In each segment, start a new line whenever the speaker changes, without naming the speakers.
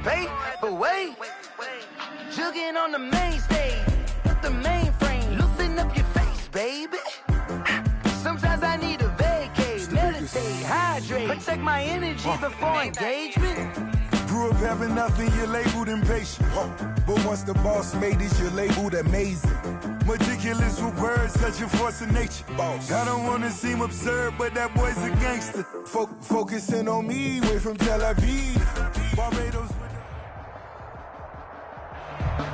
But wait, jugging on the main stage, the mainframe, loosen up your face, baby. Sometimes I need a vacate, meditate, hydrate, protect my energy before engagement.
Grew up having nothing, you're labeled impatient. But once the boss made it, you're labeled amazing. Meticulous with words, such a force of nature. I don't want to seem absurd, but that boy's a gangster. Focusing on me, way from Tel Aviv. Barbados.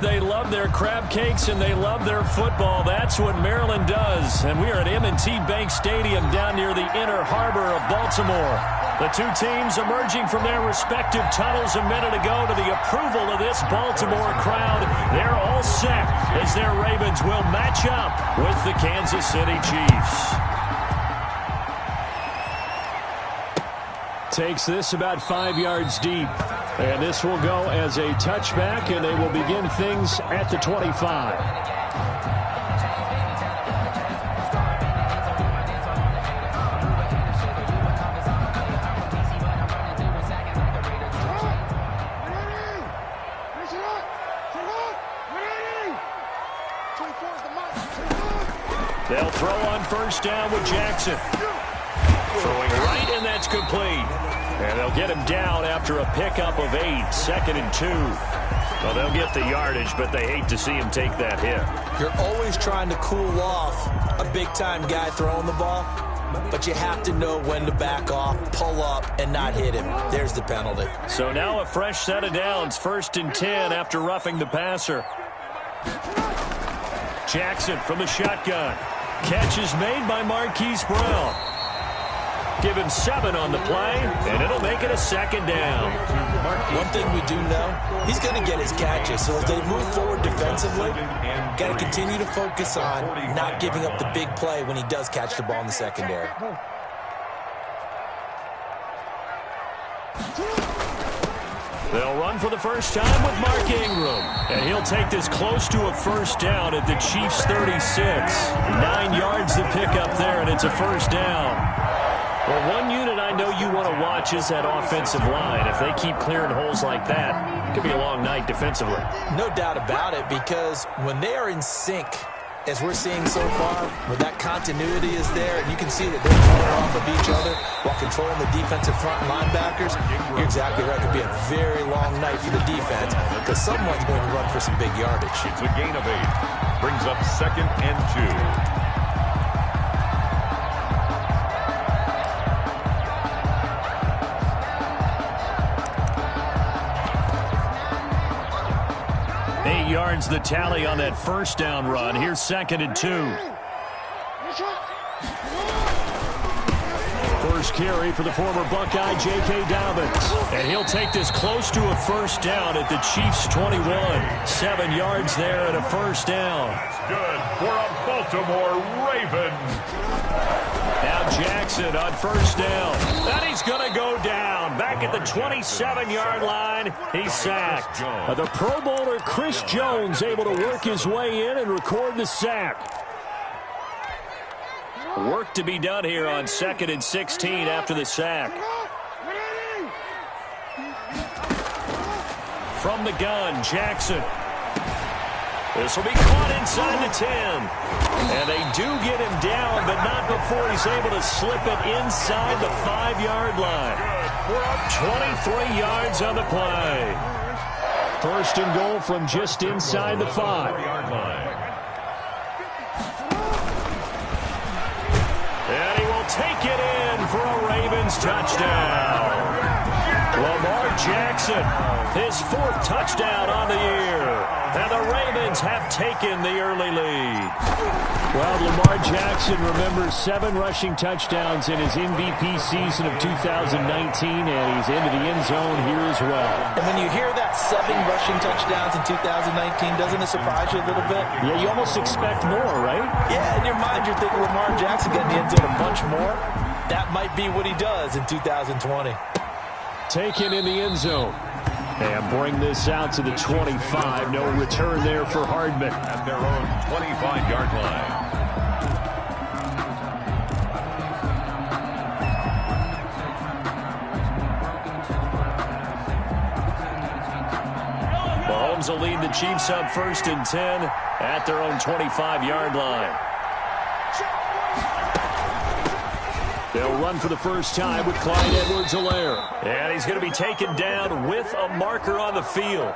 They love their crab cakes and they love their football. That's what Maryland does. And we are at M&T Bank Stadium down near the inner harbor of Baltimore. The two teams emerging from their respective tunnels a minute ago to the approval of this Baltimore crowd. They're all set as their Ravens will match up with the Kansas City Chiefs. Takes this about 5 yards deep. And this will go as a touchback, and they will begin things at the 25. They'll throw on first down with Jackson. Throwing right, and that's complete. And they'll get him down after a pickup of 8, 2nd and 2. Well, they'll get the yardage, but they hate to see him take that hit.
You're always trying to cool off a big-time guy throwing the ball, but you have to know when to back off, pull up, and not hit him. There's the penalty.
So now a fresh set of downs, 1st and 10 after roughing the passer. Jackson from the shotgun. Catch is made by Marquise Brown. Give him 7 on the play, and it'll make it a 2nd down.
One thing we do know, he's going to get his catches. So as they move forward defensively, got to continue to focus on not giving up the big play when he does catch the ball in the secondary.
They'll run for the first time with Mark Ingram. And he'll take this close to a first down at the Chiefs' 36. 9 yards to pick up there, and it's a first down. Well, one unit I know you want to watch is that offensive line. If they keep clearing holes like that, it could be a long night defensively.
No doubt about it, because when they are in sync, as we're seeing so far, when that continuity is there, and you can see that they're playing off of each other while controlling the defensive front linebackers, you're exactly right. It could be a very long night for the defense because someone's going to run for some big yardage.
It's a gain of 8. Brings up 2nd and 2.
Yards the tally on that first down run. Here's 2nd and 2. First carry for the former Buckeye, J.K. Dobbins. And he'll take this close to a first down at the Chiefs' 21. 7 yards there and a first down.
Good for a Baltimore Raven.
Now Jackson on first down. And he's going to go down. Back at the 27-yard line, he's sacked. The Pro Bowler Chris Jones able to work his way in and record the sack. Work to be done here on 2nd and 16 after the sack. From the gun, Jackson. This will be caught inside the 10. And they do get him down, but not before he's able to slip it inside the 5-yard line. 23 yards on the play. First and goal from just inside the 5-yard line. And he will take it in for a Ravens touchdown. Lamar Jackson, his 4th touchdown on the year. And the Ravens have taken the early lead. Well, Lamar Jackson remembers 7 rushing touchdowns in his MVP season of 2019, and he's into the end zone here as well.
And when you hear that 7 rushing touchdowns in 2019, doesn't it surprise you a little bit?
Yeah, you almost expect more, right?
Yeah, in your mind, you're thinking Lamar Jackson getting the end zone a bunch more. That might be what he does in 2020.
Taken in the end zone. And bring this out to the 25. No return there for Hardman.
At their own 25-yard line.
Mahomes will lead the Chiefs up 1st and 10 at their own 25-yard line. They'll run for the first time with Clyde Edwards-Helaire. And he's going to be taken down with a marker on the field.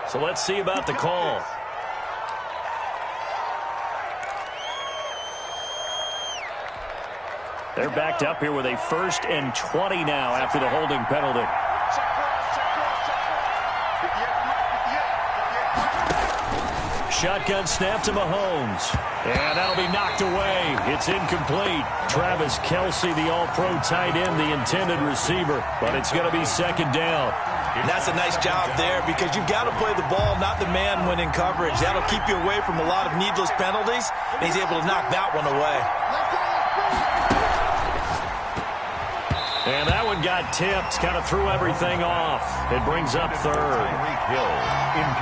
So let's see about the call. They're backed up here with a 1st and 20 now after the holding penalty. Shotgun snap to Mahomes. And that'll be knocked away. It's incomplete. Travis Kelce, the all-pro tight end, the intended receiver. But it's going to be 2nd down.
And that's a nice job there because you've got to play the ball, not the man when in coverage. That'll keep you away from a lot of needless penalties. And he's able to knock that one away.
And that one got tipped, kind of threw everything off. It brings up 3rd.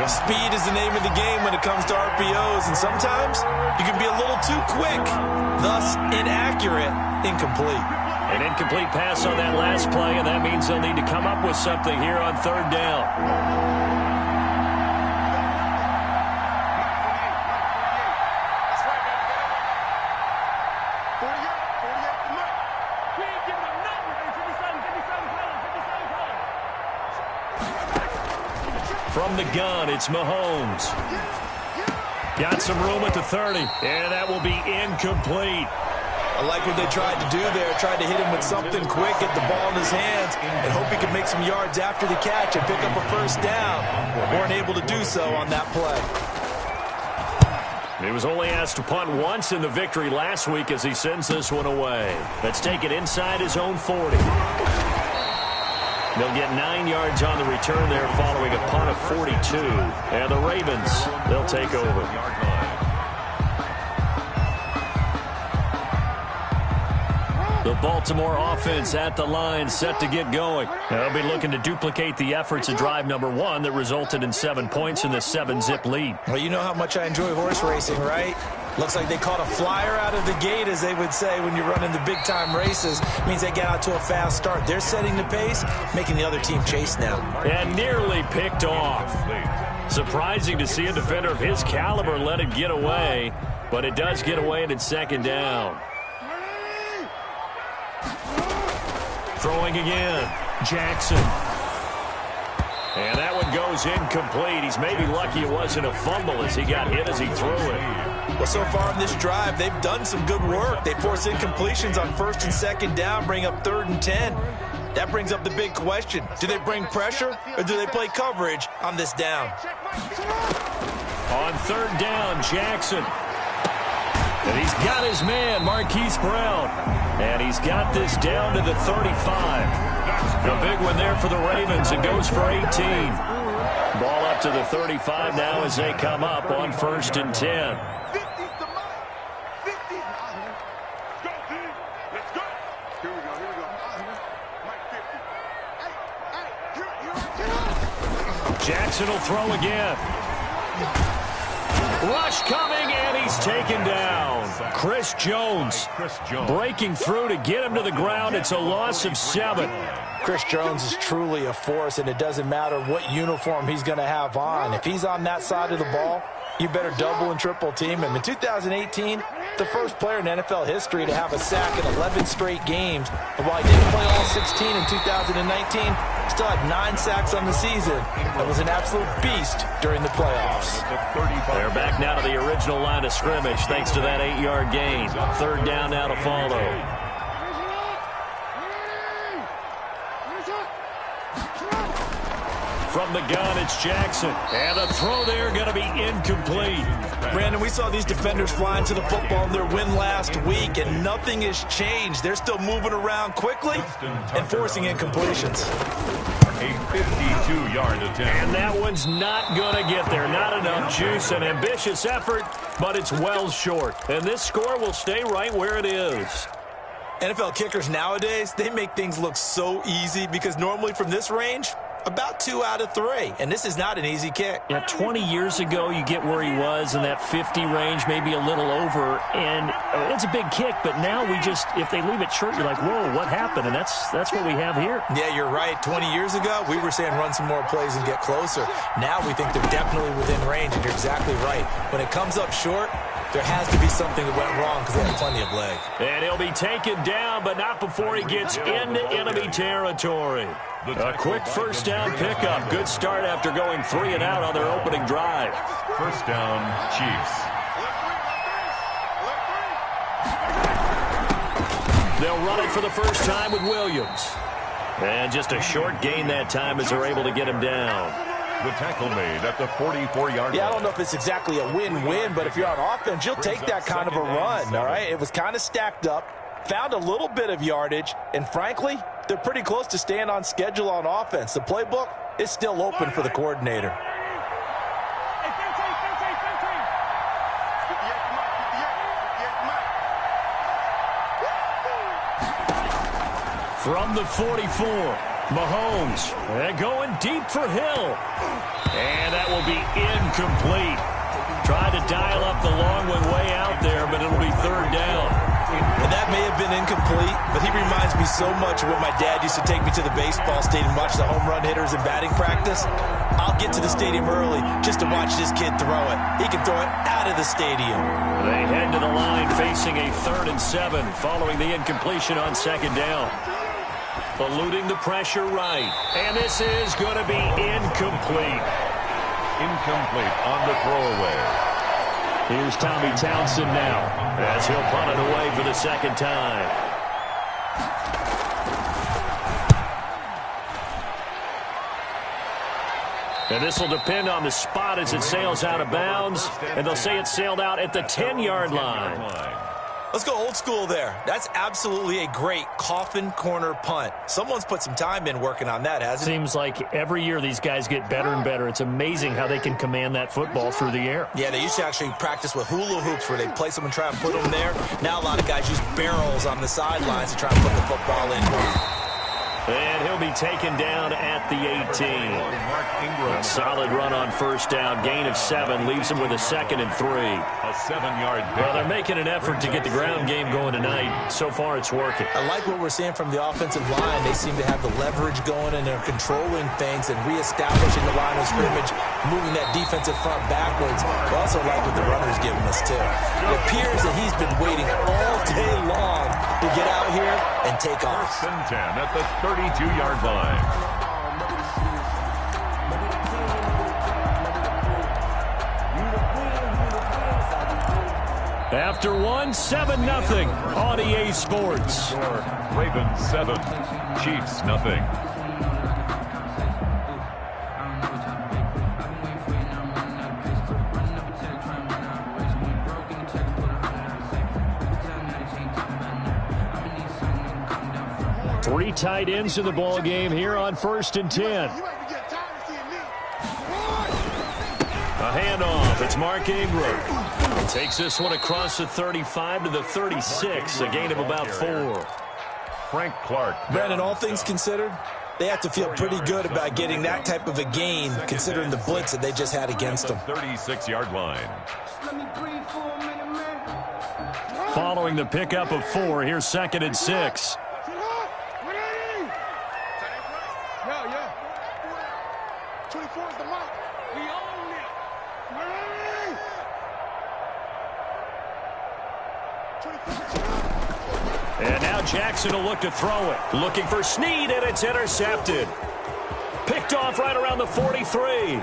Speed is the name of the game when it comes to RPOs, and sometimes you can be a little too quick, thus inaccurate, incomplete.
An incomplete pass on that last play, and that means they'll need to come up with something here on 3rd down. From the gun, it's Mahomes. Got some room at the 30, and that will be incomplete.
I like what they tried to do there, tried to hit him with something quick, get the ball in his hands, and hope he can make some yards after the catch and pick up a 1st down. Weren't able to do so on that play.
He was only asked to punt once in the victory last week as he sends this one away. Let's take it inside his own 40. They'll get 9 yards on the return there following a punt of 42. And the Ravens, they'll take over. The Baltimore offense at the line, set to get going. They'll be looking to duplicate the efforts of drive number 1 that resulted in 7 points in the 7-zip lead.
Well, you know how much I enjoy horse racing, right? Looks like they caught a flyer out of the gate, as they would say when you're running the big-time races. It means they get out to a fast start. They're setting the pace, making the other team chase now.
And nearly picked off. Surprising to see a defender of his caliber let it get away, but it does get away and it's 2nd down. Throwing again, Jackson. And that one goes incomplete. He's maybe lucky it wasn't a fumble as he got hit as he threw it.
Well, so far in this drive, they've done some good work. They force incompletions on 1st and 2nd down, bring up 3rd and 10. That brings up the big question. Do they bring pressure or do they play coverage on this down?
On 3rd down, Jackson. And he's got his man, Marquise Brown. And he's got this down to the 35. A big one there for the Ravens. It goes for 18. Ball up to the 35 now as they come up on 1st and 10. Jackson will throw again. Rush coming, and he's taken down. Chris Jones breaking through to get him to the ground. It's a loss of 7.
Chris Jones is truly a force, and it doesn't matter what uniform he's going to have on. If he's on that side of the ball, you better double and triple team him. In 2018, the first player in NFL history to have a sack in 11 straight games. And while he didn't play all 16 in 2019, still had 9 sacks on the season. That was an absolute beast during the playoffs.
They're back now to the original line of scrimmage thanks to that 8-yard gain. 3rd down now to follow. From the gun, it's Jackson. And a throw there going to be incomplete.
Brandon, we saw these defenders flying to the football in their win last week, and nothing has changed. They're still moving around quickly and forcing incompletions.
A 52-yard attempt.
And that one's not going to get there. Not enough juice. An ambitious effort, but it's well short. And this score will stay right where it is.
NFL kickers nowadays, they make things look so easy because normally from this range, About 2 out of 3, and this is not an easy kick.
Yeah, 20 years ago, you get where he was in that 50 range, maybe a little over, and it's a big kick, but now if they leave it short, you're like, whoa, what happened? And that's what we have here.
Yeah, you're right. 20 years ago, we were saying run some more plays and get closer. Now we think they're definitely within range, and you're exactly right. When it comes up short, there has to be something that went wrong because they have plenty of leg.
And he'll be taken down, but not before he gets into enemy territory. A quick first down pickup. Good start after going 3 and out on their opening drive.
First down, Chiefs.
They'll run it for the first time with Williams. And just a short gain that time as they're able to get him down.
The tackle made at the 44-yard line.
Yeah, I don't know if it's exactly a win-win, but if you're on offense, you'll take that kind of a run, all right? It was kind of stacked up, found a little bit of yardage, and frankly, they're pretty close to staying on schedule on offense. The playbook is still open for the coordinator.
From the 44, Mahomes, and going deep for Hill. And that will be incomplete. Tried to dial up the long one way out there, but it'll be third down.
And that may have been incomplete, but he reminds me so much of when my dad used to take me to the baseball stadium and watch the home run hitters in batting practice. I'll get to the stadium early just to watch this kid throw it. He can throw it out of the stadium.
They head to the line facing a 3rd and 7 following the incompletion on 2nd down. Eluding the pressure right. And this is going to be incomplete.
Incomplete on the throwaway.
Here's Tommy Townsend now as he'll punt it away for the 2nd time. And this will depend on the spot as it sails out of bounds. And they'll say it sailed out at the 10-yard line.
Let's go old school there. That's absolutely a great coffin corner punt. Someone's put some time in working on that, hasn't it?
Seems like every year these guys get better and better. It's amazing how they can command that football through the air.
Yeah, they used to actually practice with hula hoops where they place them and try and put them there. Now a lot of guys use barrels on the sidelines to try and put the football in.
And he'll be taken down at the 18. A solid run on first down. Gain of 7 leaves him with a 2nd and 3.
A 7-yard pick.
Well, they're making an effort to get the ground game going tonight. So far, it's working.
I like what we're seeing from the offensive line. They seem to have the leverage going, and they're controlling things and reestablishing the line of scrimmage, moving that defensive front backwards. I also like what the runner's giving us, too. It appears that he's been waiting all day long to get out here and take off.
1st and 10 at the 32-yard line.
After 1, 7-0 on EA Sports.
Ravens 7, Chiefs nothing.
Three tight ends in the ball game here on 1st and 10. A handoff. It's Mark Ingram. Takes this one across the 35 to the 36. A gain of about 4.
Frank Clark.
Brandon, all things considered, they have to feel pretty good about getting that type of a gain considering the blitz that they just had against them.
36-yard line.
Following the pickup of 4, here's 2nd and 6. And now Jackson will look to throw it. Looking for Snead, and it's intercepted. Picked off right around the 43.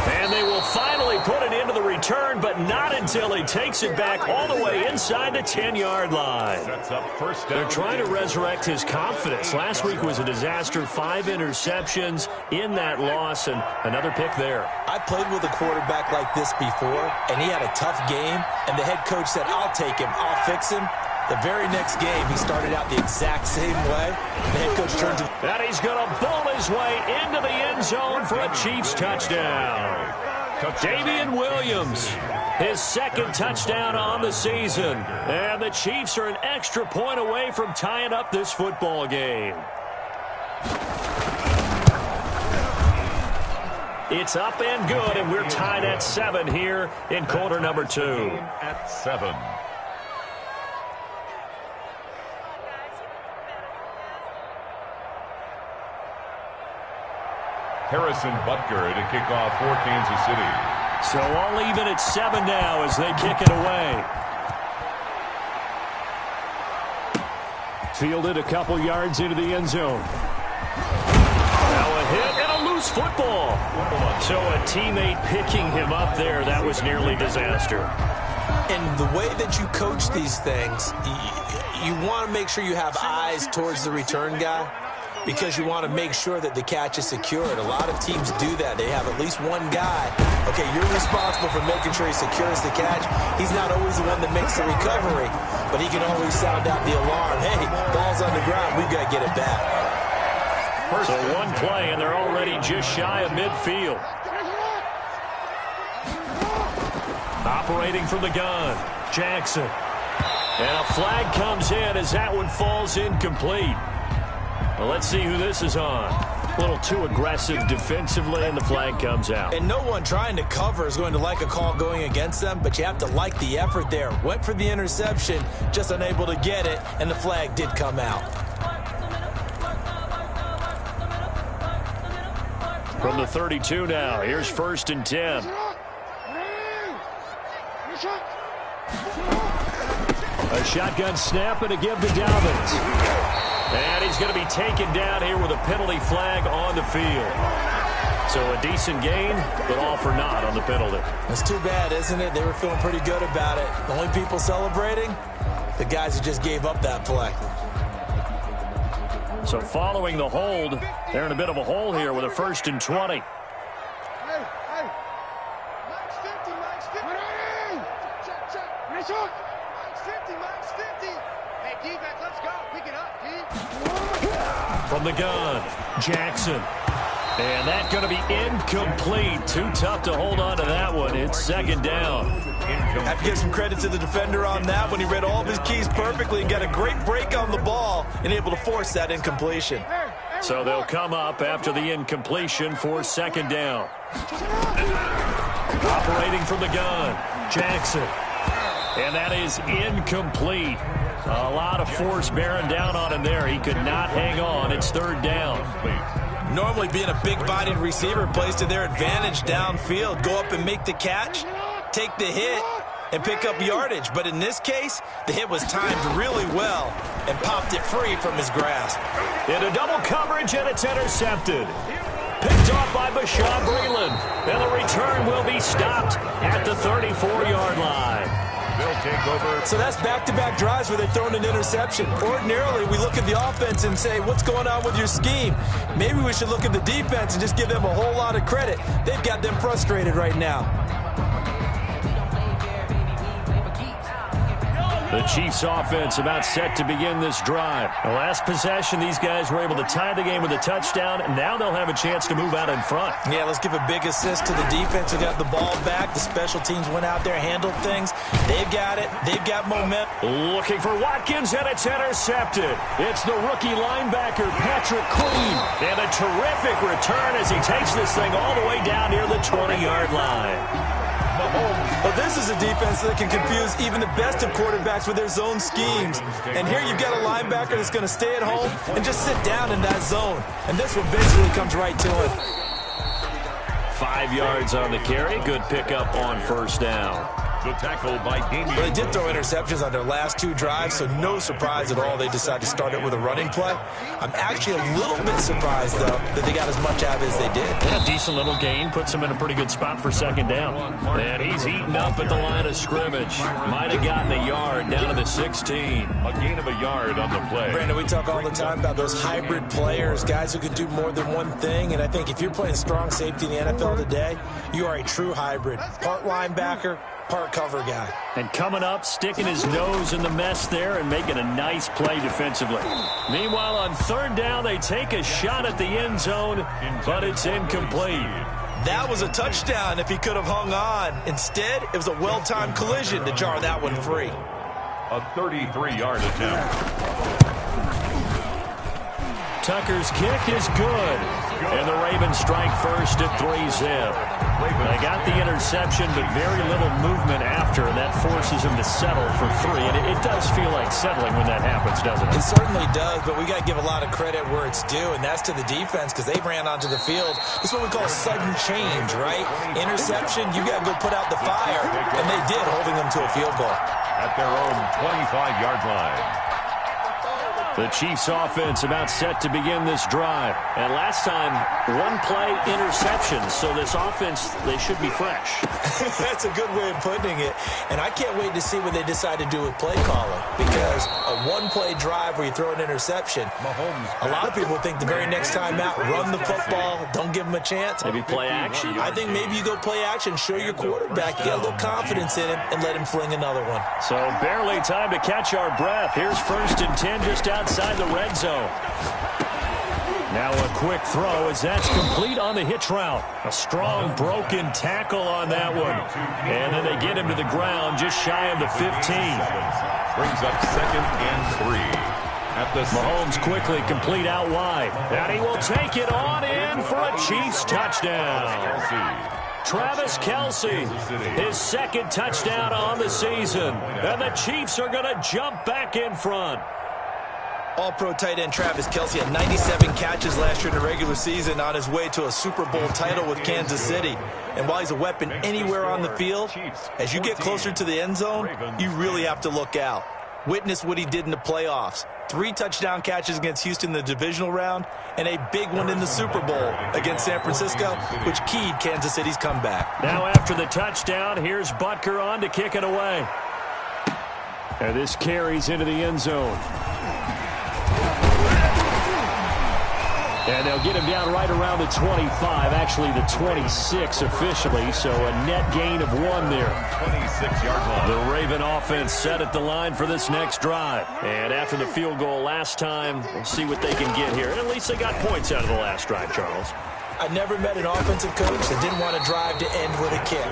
And they will finally put it into the return, but not until he takes it back all the way inside the 10-yard line. They're trying to resurrect his confidence. Last week was a disaster. 5 interceptions in that loss, and another pick there.
I played with a quarterback like this before, and he had a tough game, and the head coach said, I'll take him, I'll fix him. The very next game, he started out the exact same way. The head coach turned to...
And he's going to ball his way into the end zone for a Chiefs touchdown. Damian Williams, his 2nd touchdown on the season. And the Chiefs are an extra point away from tying up this football game. It's up and good, and we're tied at 7 here in quarter number 2.
At 7. Harrison Butker to kick off for Kansas City.
So all even at 7 now as they kick it away. Fielded a couple yards into the end zone. Now a hit and a loose football. So a teammate picking him up there, that was nearly disaster.
And the way that you coach these things, you want to make sure you have eyes towards the return guy, because you want to make sure that the catch is secured. A lot of teams do that. They have at least one guy. Okay, you're responsible for making sure he secures the catch. He's not always the one that makes the recovery, but he can always sound out the alarm. Hey, ball's on the ground. We've got to get it back.
So one play, and they're already just shy of midfield. Operating from the gun, Jackson. And a flag comes in as that one falls incomplete. Well, let's see who this is on. A little too aggressive defensively, and the flag comes out.
And no one trying to cover is going to like a call going against them, but you have to like the effort there. Went for the interception, just unable to get it, and the flag did come out.
From the 32 now, here's 1st and 10. A shotgun snap and a give to Dalvin. And he's going to be taken down here with a penalty flag on the field. So a decent gain, but all for naught on the penalty.
That's too bad, isn't it? They were feeling pretty good about it. The only people celebrating, the guys who just gave up that play.
So following the hold, they're in a bit of a hole here with a 1st and 20. From the gun, Jackson. And that's going to be incomplete. Too tough to hold on to that one. It's 2nd down.
Have to give some credit to the defender on that when he read all of his keys perfectly and got a great break on the ball and able to force that incompletion.
So they'll come up after the incompletion for 2nd down. Operating from the gun, Jackson. And that is incomplete. A lot of force bearing down on him there. He could not hang on. It's 3rd down.
Normally being a big-bodied receiver plays to their advantage downfield. Go up and make the catch, take the hit, and pick up yardage. But in this case, the hit was timed really well and popped it free from his grasp.
Into double coverage, and it's intercepted. Picked off by Bashaud Breeland. And the return will be stopped at the 34-yard line.
They'll take over.
So that's back-to-back drives where they're throwing an interception. Ordinarily, we look at the offense and say, what's going on with your scheme? Maybe we should look at the defense and just give them a whole lot of credit. They've got them frustrated right now.
The Chiefs offense about set to begin this drive. The last possession, these guys were able to tie the game with a touchdown, and now they'll have a chance to move out in front.
Yeah, let's give a big assist to the defense who got the ball back. The special teams went out there, handled things. They've got it. They've got momentum.
Looking for Watkins, and it's intercepted. It's the rookie linebacker, Patrick Queen. And a terrific return as he takes this thing all the way down near the 20-yard line.
But this is a defense that can confuse even the best of quarterbacks with their zone schemes. And here you've got a linebacker that's going to stay at home and just sit down in that zone. And this one basically comes right to him.
5 yards on the carry. Good pickup on 1st down.
The tackle by Damian.
Well, they did throw interceptions on their last 2 drives, so no surprise at all they decided to start it with a running play. I'm actually a little bit surprised, though, that they got as much out of it as they did.
Yeah, decent little gain. Puts him in a pretty good spot for 2nd down. And he's eaten up at the line of scrimmage. Might have gotten a yard down to the 16.
A gain of a yard on the play.
Brandon, we talk all the time about those hybrid players, guys who can do more than one thing. And I think if you're playing strong safety in the NFL today, you are a true hybrid. Part linebacker, part cover guy.
And coming up, sticking his nose in the mess there and making a nice play defensively. Meanwhile, on 3rd down, they take a shot at the end zone, but it's incomplete.
That was a touchdown if he could have hung on. Instead, it was a well-timed collision to jar that one free.
A 33-yard attempt.
Tucker's kick is good. And the Ravens strike first at 3-zip. They got the interception, but very little movement after, and that forces him to settle for 3. And it does feel like settling when that happens, doesn't it?
It certainly does, but we got to give a lot of credit where it's due, and that's to the defense because they ran onto the field. It's what we call a sudden change, right? Interception, you got to go put out the fire, and they did, holding them to a field goal.
At their own 25-yard line.
The Chiefs offense about set to begin this drive. And last time, one-play interception. So this offense, they should be fresh.
That's a good way of putting it. And I can't wait to see what they decide to do with play calling. Because a one-play drive where you throw an interception, a lot of people think the very next time out, run the football, don't give them a chance.
Maybe play action.
I think maybe you go play action, show your quarterback, get a little confidence in him, and let him fling another one.
So barely time to catch our breath. Here's 1st and 10 just outside the red zone. Now a quick throw as that's complete on the hitch route. A strong broken tackle on that one. And then they get him to the ground just shy of the 15.
Brings up 2nd and 3. At the
Mahomes quickly complete out wide. And he will take it on in for a Chiefs touchdown. Travis Kelce, his 2nd touchdown on the season. And the Chiefs are going to jump back in front.
All-pro tight end Travis Kelce had 97 catches last year in the regular season on his way to a Super Bowl title with Kansas City. And while he's a weapon anywhere on the field, as you get closer to the end zone, you really have to look out. Witness what he did in the playoffs. 3 touchdown catches against Houston in the divisional round, and a big one in the Super Bowl against San Francisco, which keyed Kansas City's comeback.
Now after the touchdown, here's Butker on to kick it away. And this carries into the end zone. And they'll get him down right around the 25, actually the 26 officially, so a net gain of 1 there.
26-yard line.
The Raven offense set at the line for this next drive. And after the field goal last time, we'll see what they can get here. And at least they got points out of the last drive, Charles.
I never met an offensive coach that didn't want to drive to end with a kick.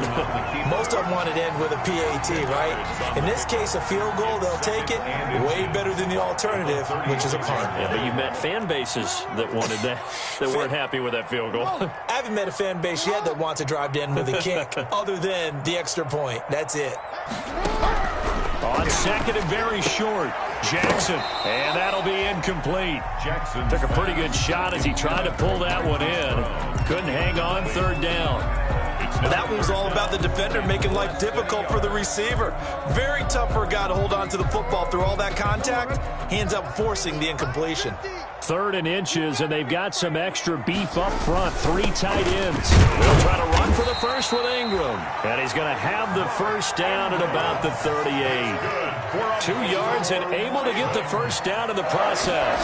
Most of them wanted to end with a PAT, right? In this case, a field goal, they'll take it. Way better than the alternative, which is a punt.
Yeah, but you met fan bases that wanted that, that weren't happy with that field goal.
I haven't met a fan base yet that wants to drive to end with a kick, other than the extra point. That's it.
On 2nd and very short, Jackson, and that'll be incomplete.
Jackson
took a pretty good shot as he tried to pull that one in. Couldn't hang on 3rd down.
That one was all about the defender making life difficult for the receiver. Very tough for a guy to hold on to the football through all that contact. He ends up forcing the incompletion.
3rd and inches, and they've got some extra beef up front. 3 tight ends. They'll try to run for the first with Ingram. And he's going to have the first down at about the 38. 2 yards and able to get the first down in the process.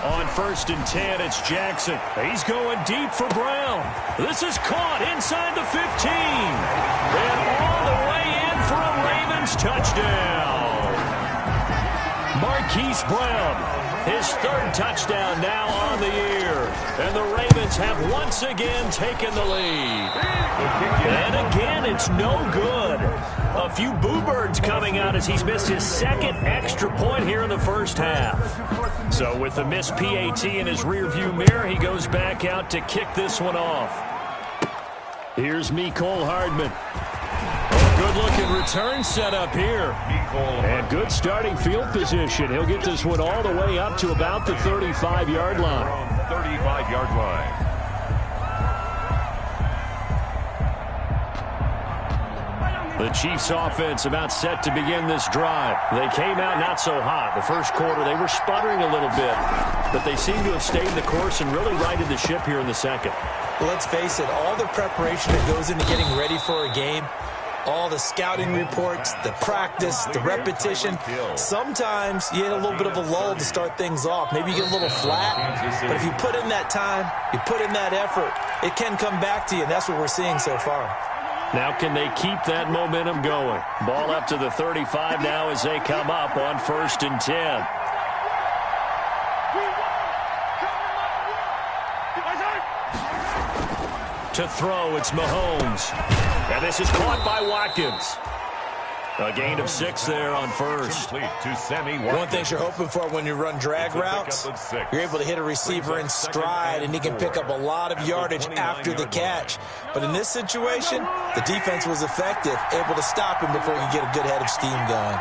On 1st and 10, it's Jackson. He's going deep for Brown. This is caught inside the 15. And all the way in for a Ravens touchdown. Marquise Brown. His 3rd touchdown now on the year. And the Ravens have once again taken the lead. And again, it's no good. A few boo birds coming out as he's missed his 2nd extra point here in the first half. So with the missed PAT in his rearview mirror, he goes back out to kick this one off. Here's Mecole Hardman. Good-looking return set up here. And good starting field position. He'll get this one all the way up to about the 35-yard line.
35-yard line.
The Chiefs offense about set to begin this drive. They came out not so hot. The first quarter, they were sputtering a little bit. But they seem to have stayed the course and really righted the ship here in the 2nd.
Well, let's face it, all the preparation that goes into getting ready for a game, all the scouting reports, the practice, the repetition. Sometimes you hit a little bit of a lull to start things off. Maybe you get a little flat. But if you put in that time, you put in that effort, it can come back to you, and that's what we're seeing so far.
Now can they keep that momentum going? Ball up to the 35 now as they come up on 1st and 10. To throw, it's Mahomes. And this is caught by Watkins. A gain of 6 there on first.
Complete to Sammy Watkins.
One thing you're hoping for when you run drag routes, you're able to hit a receiver in stride, and he can pick up a lot of yardage after the catch. But in this situation, the defense was effective, able to stop him before he could get a good head of steam going.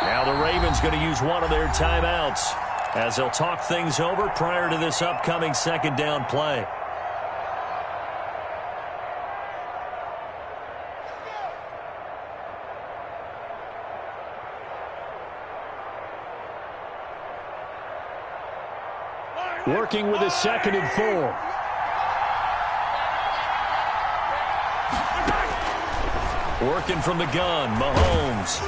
Now the Ravens going to use one of their timeouts as they'll talk things over prior to this upcoming second down play. Working with his 2nd and 4. Working from the gun, Mahomes.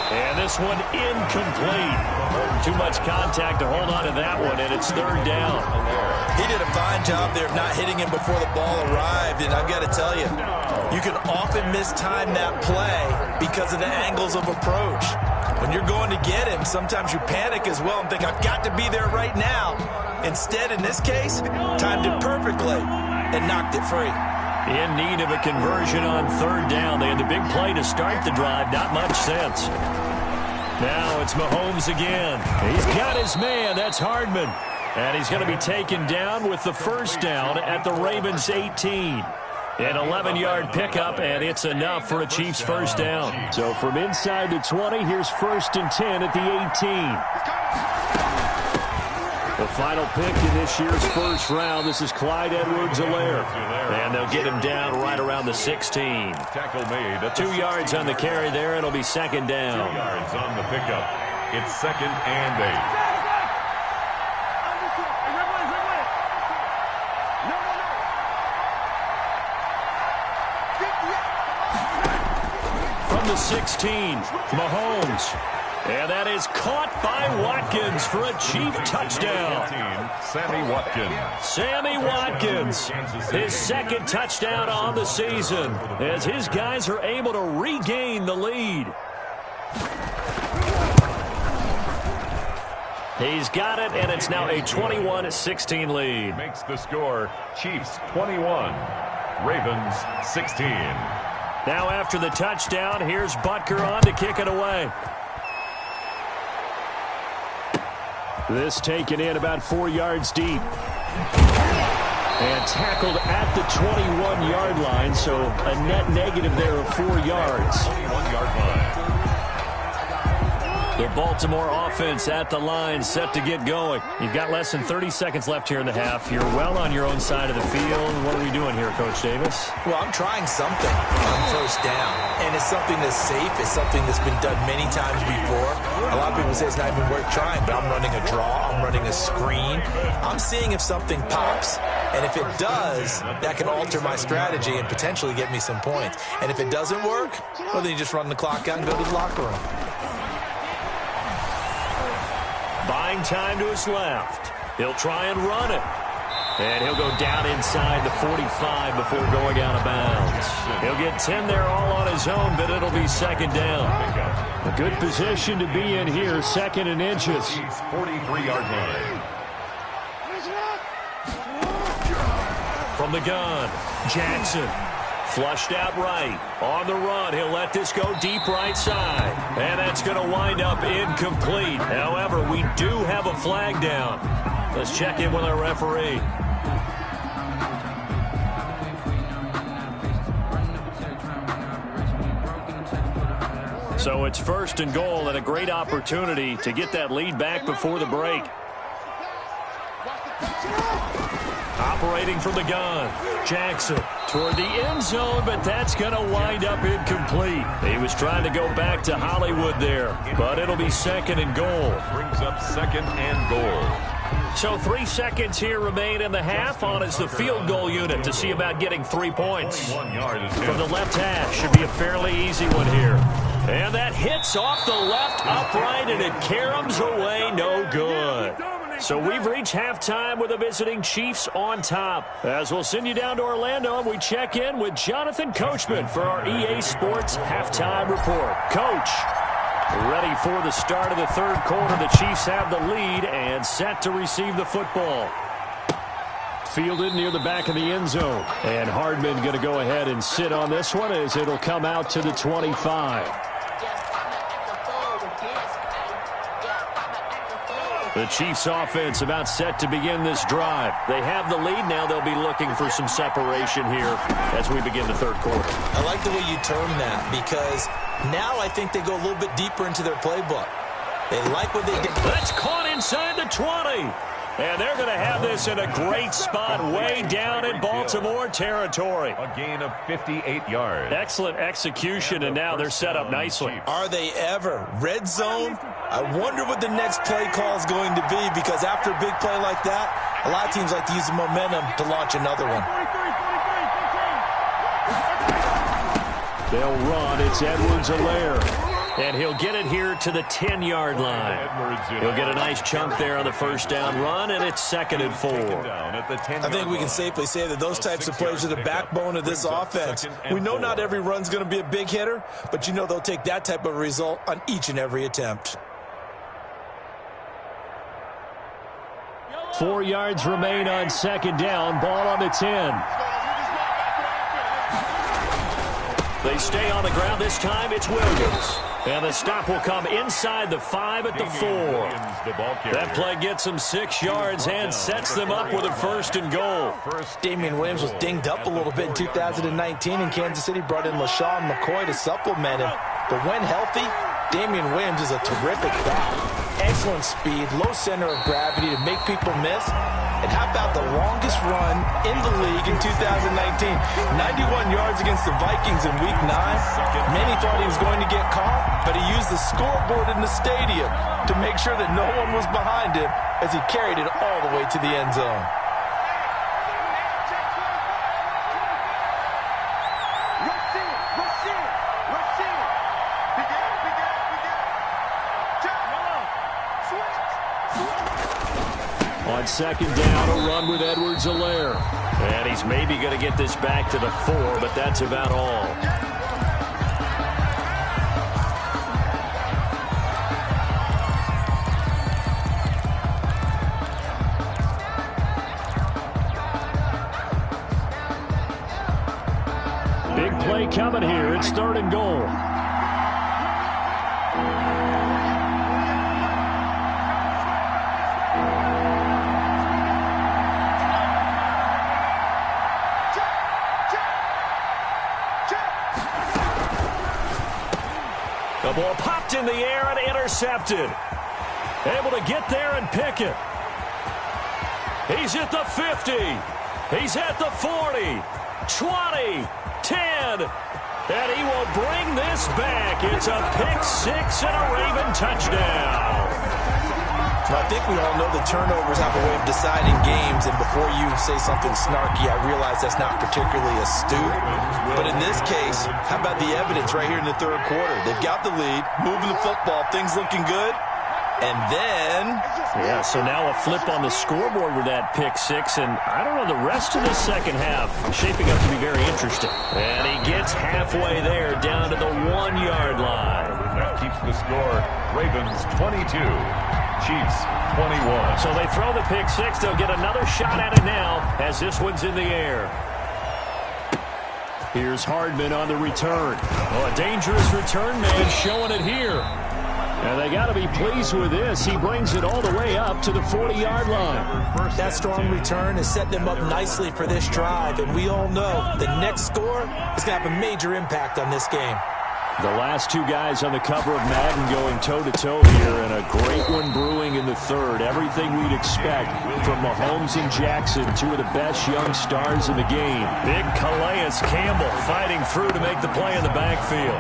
And this one incomplete. Too much contact to hold on to that one, and it's 3rd down.
He did a fine job there of not hitting him before the ball arrived, and I've got to tell you, you can often mistime that play because of the angles of approach. When you're going to get him, sometimes you panic as well and think, I've got to be there right now. Instead, in this case, timed it perfectly and knocked it free.
In need of a conversion on 3rd down. They had the big play to start the drive. Not much sense. Now it's Mahomes again. He's got his man. That's Hardman. And he's going to be taken down with the 1st down at the Ravens' 18. An 11-yard pickup, and it's enough for a Chiefs 1st down. So from inside the 20, here's 1st and 10 at the 18. The final pick in this year's 1st round, this is Clyde Edwards-Helaire. And they'll get him down right around the 16.
Tackle made at
2 yards on the carry there. It'll be 2nd down.
2 yards on the pickup. It's 2nd and 8.
From the 16, Mahomes. And that is caught by Watkins for a Chief touchdown.
Sammy Watkins.
Sammy Watkins, his 2nd touchdown on the season as his guys are able to regain the lead. He's got it, and it's now a 21-16 lead.
Makes the score Chiefs 21, Ravens 16.
Now after the touchdown, here's Butker on to kick it away. This taken in about 4 yards deep. And tackled at the 21-yard line, so a net negative there of 4 yards.
21-yard line.
The Baltimore offense at the line, set to get going. You've got less than 30 seconds left here in the half. You're well on your own side of the field. What are we doing here, Coach Davis?
Well, I'm trying something on 1st down, and it's something that's safe. It's something that's been done many times before. A lot of people say it's not even worth trying, but I'm running a draw. I'm running a screen. I'm seeing if something pops, and if it does, that can alter my strategy and potentially get me some points. And if it doesn't work, well, then you just run the clock out and go to the locker room.
Buying time to his left. He'll try and run it. And he'll go down inside the 45 before going out of bounds. He'll get 10 there all on his own, but it'll be 2nd down. A good position to be in here, 2nd and inches.
43-yard line.
From the gun, Jackson. Flushed out right. On the run, he'll let this go deep right side. And that's going to wind up incomplete. However, we do have a flag down. Let's check in with our referee. So it's 1st and goal and a great opportunity to get that lead back before the break. Operating from the gun, Jackson toward the end zone, but that's going to wind up incomplete. He was trying to go back to Hollywood there, but it'll be 2nd and goal.
Brings up 2nd and goal.
So 3 seconds here remain in the half. On is the field goal unit to see about getting 3 points.
1 yard is
From the left hash, should be a fairly easy one here. And that hits off the left upright, and it caroms away, no good. So we've reached halftime with the visiting Chiefs on top. As we'll send you down to Orlando, and we check in with Jonathan Coachman for our EA Sports Halftime Report. Coach, ready for the start of the 3rd quarter. The Chiefs have the lead and set to receive the football. fielded near the back of the end zone. And Hardman going to go ahead and sit on this one as it'll come out to the 25. The Chiefs offense about set to begin this drive. They have the lead. Now they'll be looking for some separation here as we begin the third quarter.
I like the way you term that because now I think they go a little bit deeper into their playbook. They like what they did.
That's caught inside the 20. And they're going to have this in a great spot way down in Baltimore territory.
A gain of 58 yards.
Excellent execution, and now they're set up nicely.
Are they ever? Red zone? I wonder what the next play call is going to be because after a big play like that, a lot of teams like to use the momentum to launch another one.
They'll run. It's Edwards-Helaire. And he'll get it here to the 10-yard line. He'll get a nice chunk there on the first down run, and it's 2nd and 4.
I think we can safely say that those types of plays are the backbone of this offense. We know not every run's going to be a big hitter, but you know they'll take that type of result on each and every attempt.
4 yards remain on 2nd down. Ball on the 10. They stay on the ground. This time it's Williams. And the stop will come inside the 5 at the 4. That play gets them 6 yards and sets them up with a 1st and goal.
Damian Williams was dinged up a little bit in 2019, and Kansas City brought in LaShawn McCoy to supplement him. But when healthy, Damian Williams is a terrific back. Excellent speed, low center of gravity to make people miss. And how about the longest run in the league in 2019? 91 yards against the Vikings in Week 9. Many thought he was going to get caught, but he used the scoreboard in the stadium to make sure that no one was behind him as he carried it all the way to the end zone.
On 2nd down, a run with Edwards-Helaire. And he's maybe going to get this back to the 4, but that's about all. Big play coming here. It's 3rd and goal. The ball popped in the air and intercepted. Able to get there and pick it. He's at the 50. He's at the 40. 20. 10. And he will bring this back. It's a pick-6 and a Raven touchdown.
So I think we all know the turnovers have a way of deciding games, and before you say something snarky, I realize that's not particularly astute. But in this case, how about the evidence right here in the 3rd quarter? They've got the lead, moving the football, things looking good, and then...
Yeah, so now a flip on the scoreboard with that pick-6, and I don't know, the rest of the second half shaping up to be very interesting. And he gets halfway there, down to the 1-yard line.
That keeps the score. Ravens 22. Chiefs 21.
So they throw the pick-6. They'll get another shot at it now as this one's in the air. Here's Hardman on the return. Oh, a dangerous return man showing it here. And they got to be pleased with this. He brings it all the way up to the 40-yard line.
That strong return has set them up nicely for this drive. And we all know the next score is going to have a major impact on this game.
The last 2 guys on the cover of Madden going toe-to-toe here, and a great one brewing in the 3rd. Everything we'd expect from Mahomes and Jackson, 2 of the best young stars in the game. Big Calais Campbell fighting through to make the play in the backfield.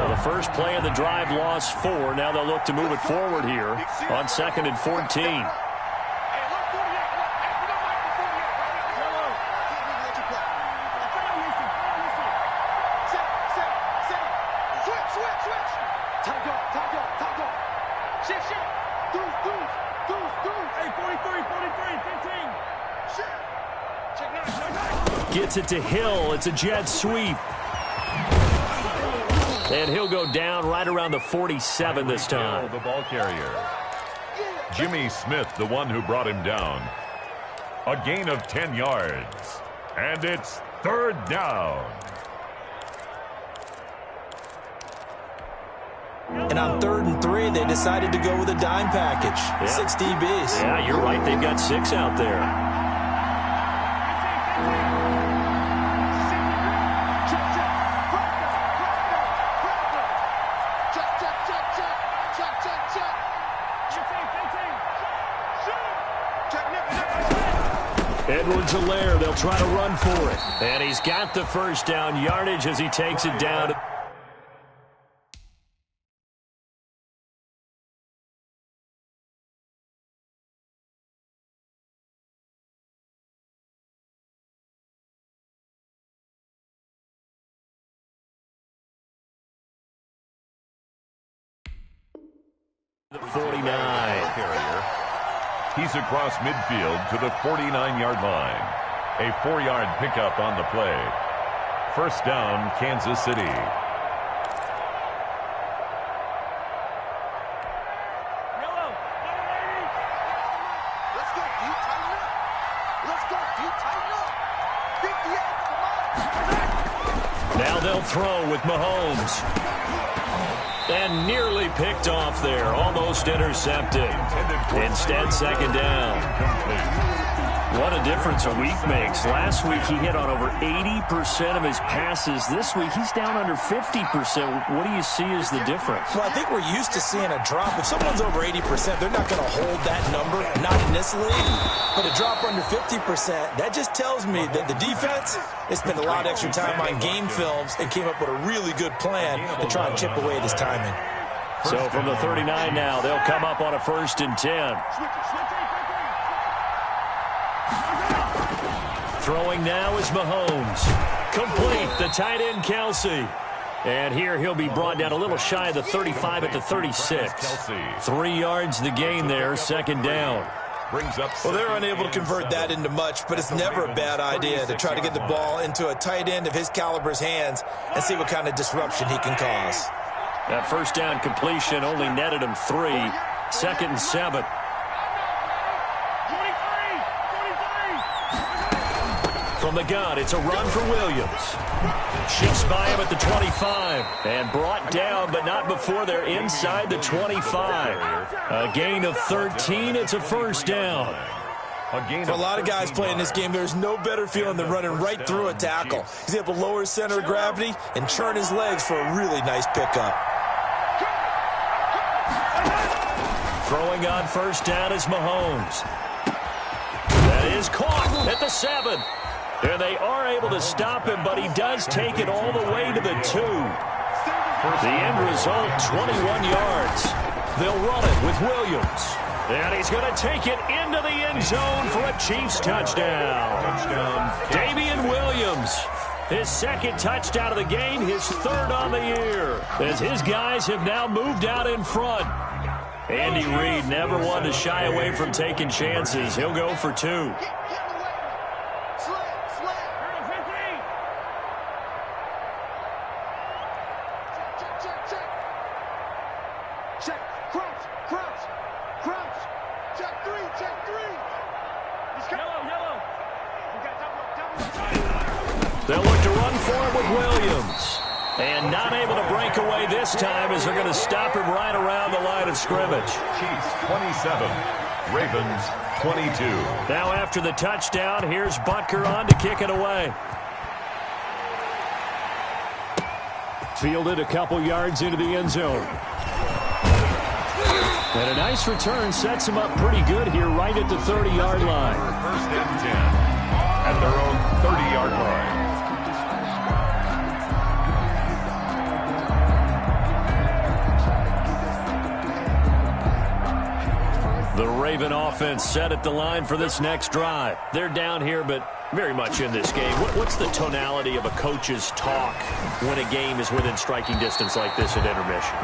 Well, the first play of the drive lost 4. Now they'll look to move it forward here on 2nd and 14. Gets it to Hill. It's a jet sweep. And he'll go down right around the 47 this time.
The ball carrier. Jimmy Smith, the one who brought him down. A gain of 10 yards. And it's third down.
And on 3rd and 3, they decided to go with a dime package. Yeah. 6 DBs.
Yeah, you're right. They've got 6 out there. Edwards-Helaire, they'll try to run for it. And he's got the first down yardage as he takes it down. The 49.
Carrier. He's across midfield to the 49-yard line. A 4-yard pickup on the play. First down, Kansas City.
Now they'll throw with Mahomes. And nearly picked off there. Almost intercepted. Instead, second down. What a difference a week makes. Last week, he hit on over 80% of his passes. This week, he's down under 50%. What do you see as the difference?
Well, I think we're used to seeing a drop. If someone's over 80%, they're not going to hold that number, not in this league. But a drop under 50%, that just tells me that the defense has spent a lot of extra time on game films and came up with a really good plan to try and chip away at his timing.
So from the 39 now, they'll come up on a 1st and 10. Throwing now is Mahomes. Complete, the tight end Kelsey. And here he'll be brought down a little shy of the 35 at the 36. 3 yards the gain there, second down.
Well, they're unable to convert that into much, but it's never a bad idea to try to get the ball into a tight end of his caliber's hands and see what kind of disruption he can cause.
That first down completion only netted him 3. 2nd and 7. From the gun, it's a run for Williams. Shifts by him at the 25. And brought down, but not before they're inside the 25. A gain of 13. It's a first down.
For a lot of guys playing this game, there's no better feeling than running right through a tackle. He's able to lower his center of gravity and churn his legs for a really nice pickup.
Throwing on first down is Mahomes. That is caught at the 7. And they are able to stop him, but he does take it all the way to the 2. The end result, 21 yards. They'll run it with Williams. And he's going to take it into the end zone for a Chiefs touchdown. Damian Williams, his 2nd touchdown of the game, his 3rd on the year, as his guys have now moved out in front. Andy Reid never one to shy away from taking chances. He'll go for 2. They'll look to run for it with Williams. And not able to break away this time as they're going to stop him right around the line of scrimmage.
Chiefs 27, Ravens 22.
Now after the touchdown, here's Butker on to kick it away. Fielded a couple yards into the end zone. And a nice return sets him up pretty good here right at the 30-yard line.
First and 10 at their own 30-yard line.
The Raven offense set at the line for this next drive. They're down here, but very much in this game. What's the tonality of a coach's talk when a game is within striking distance like this at intermission?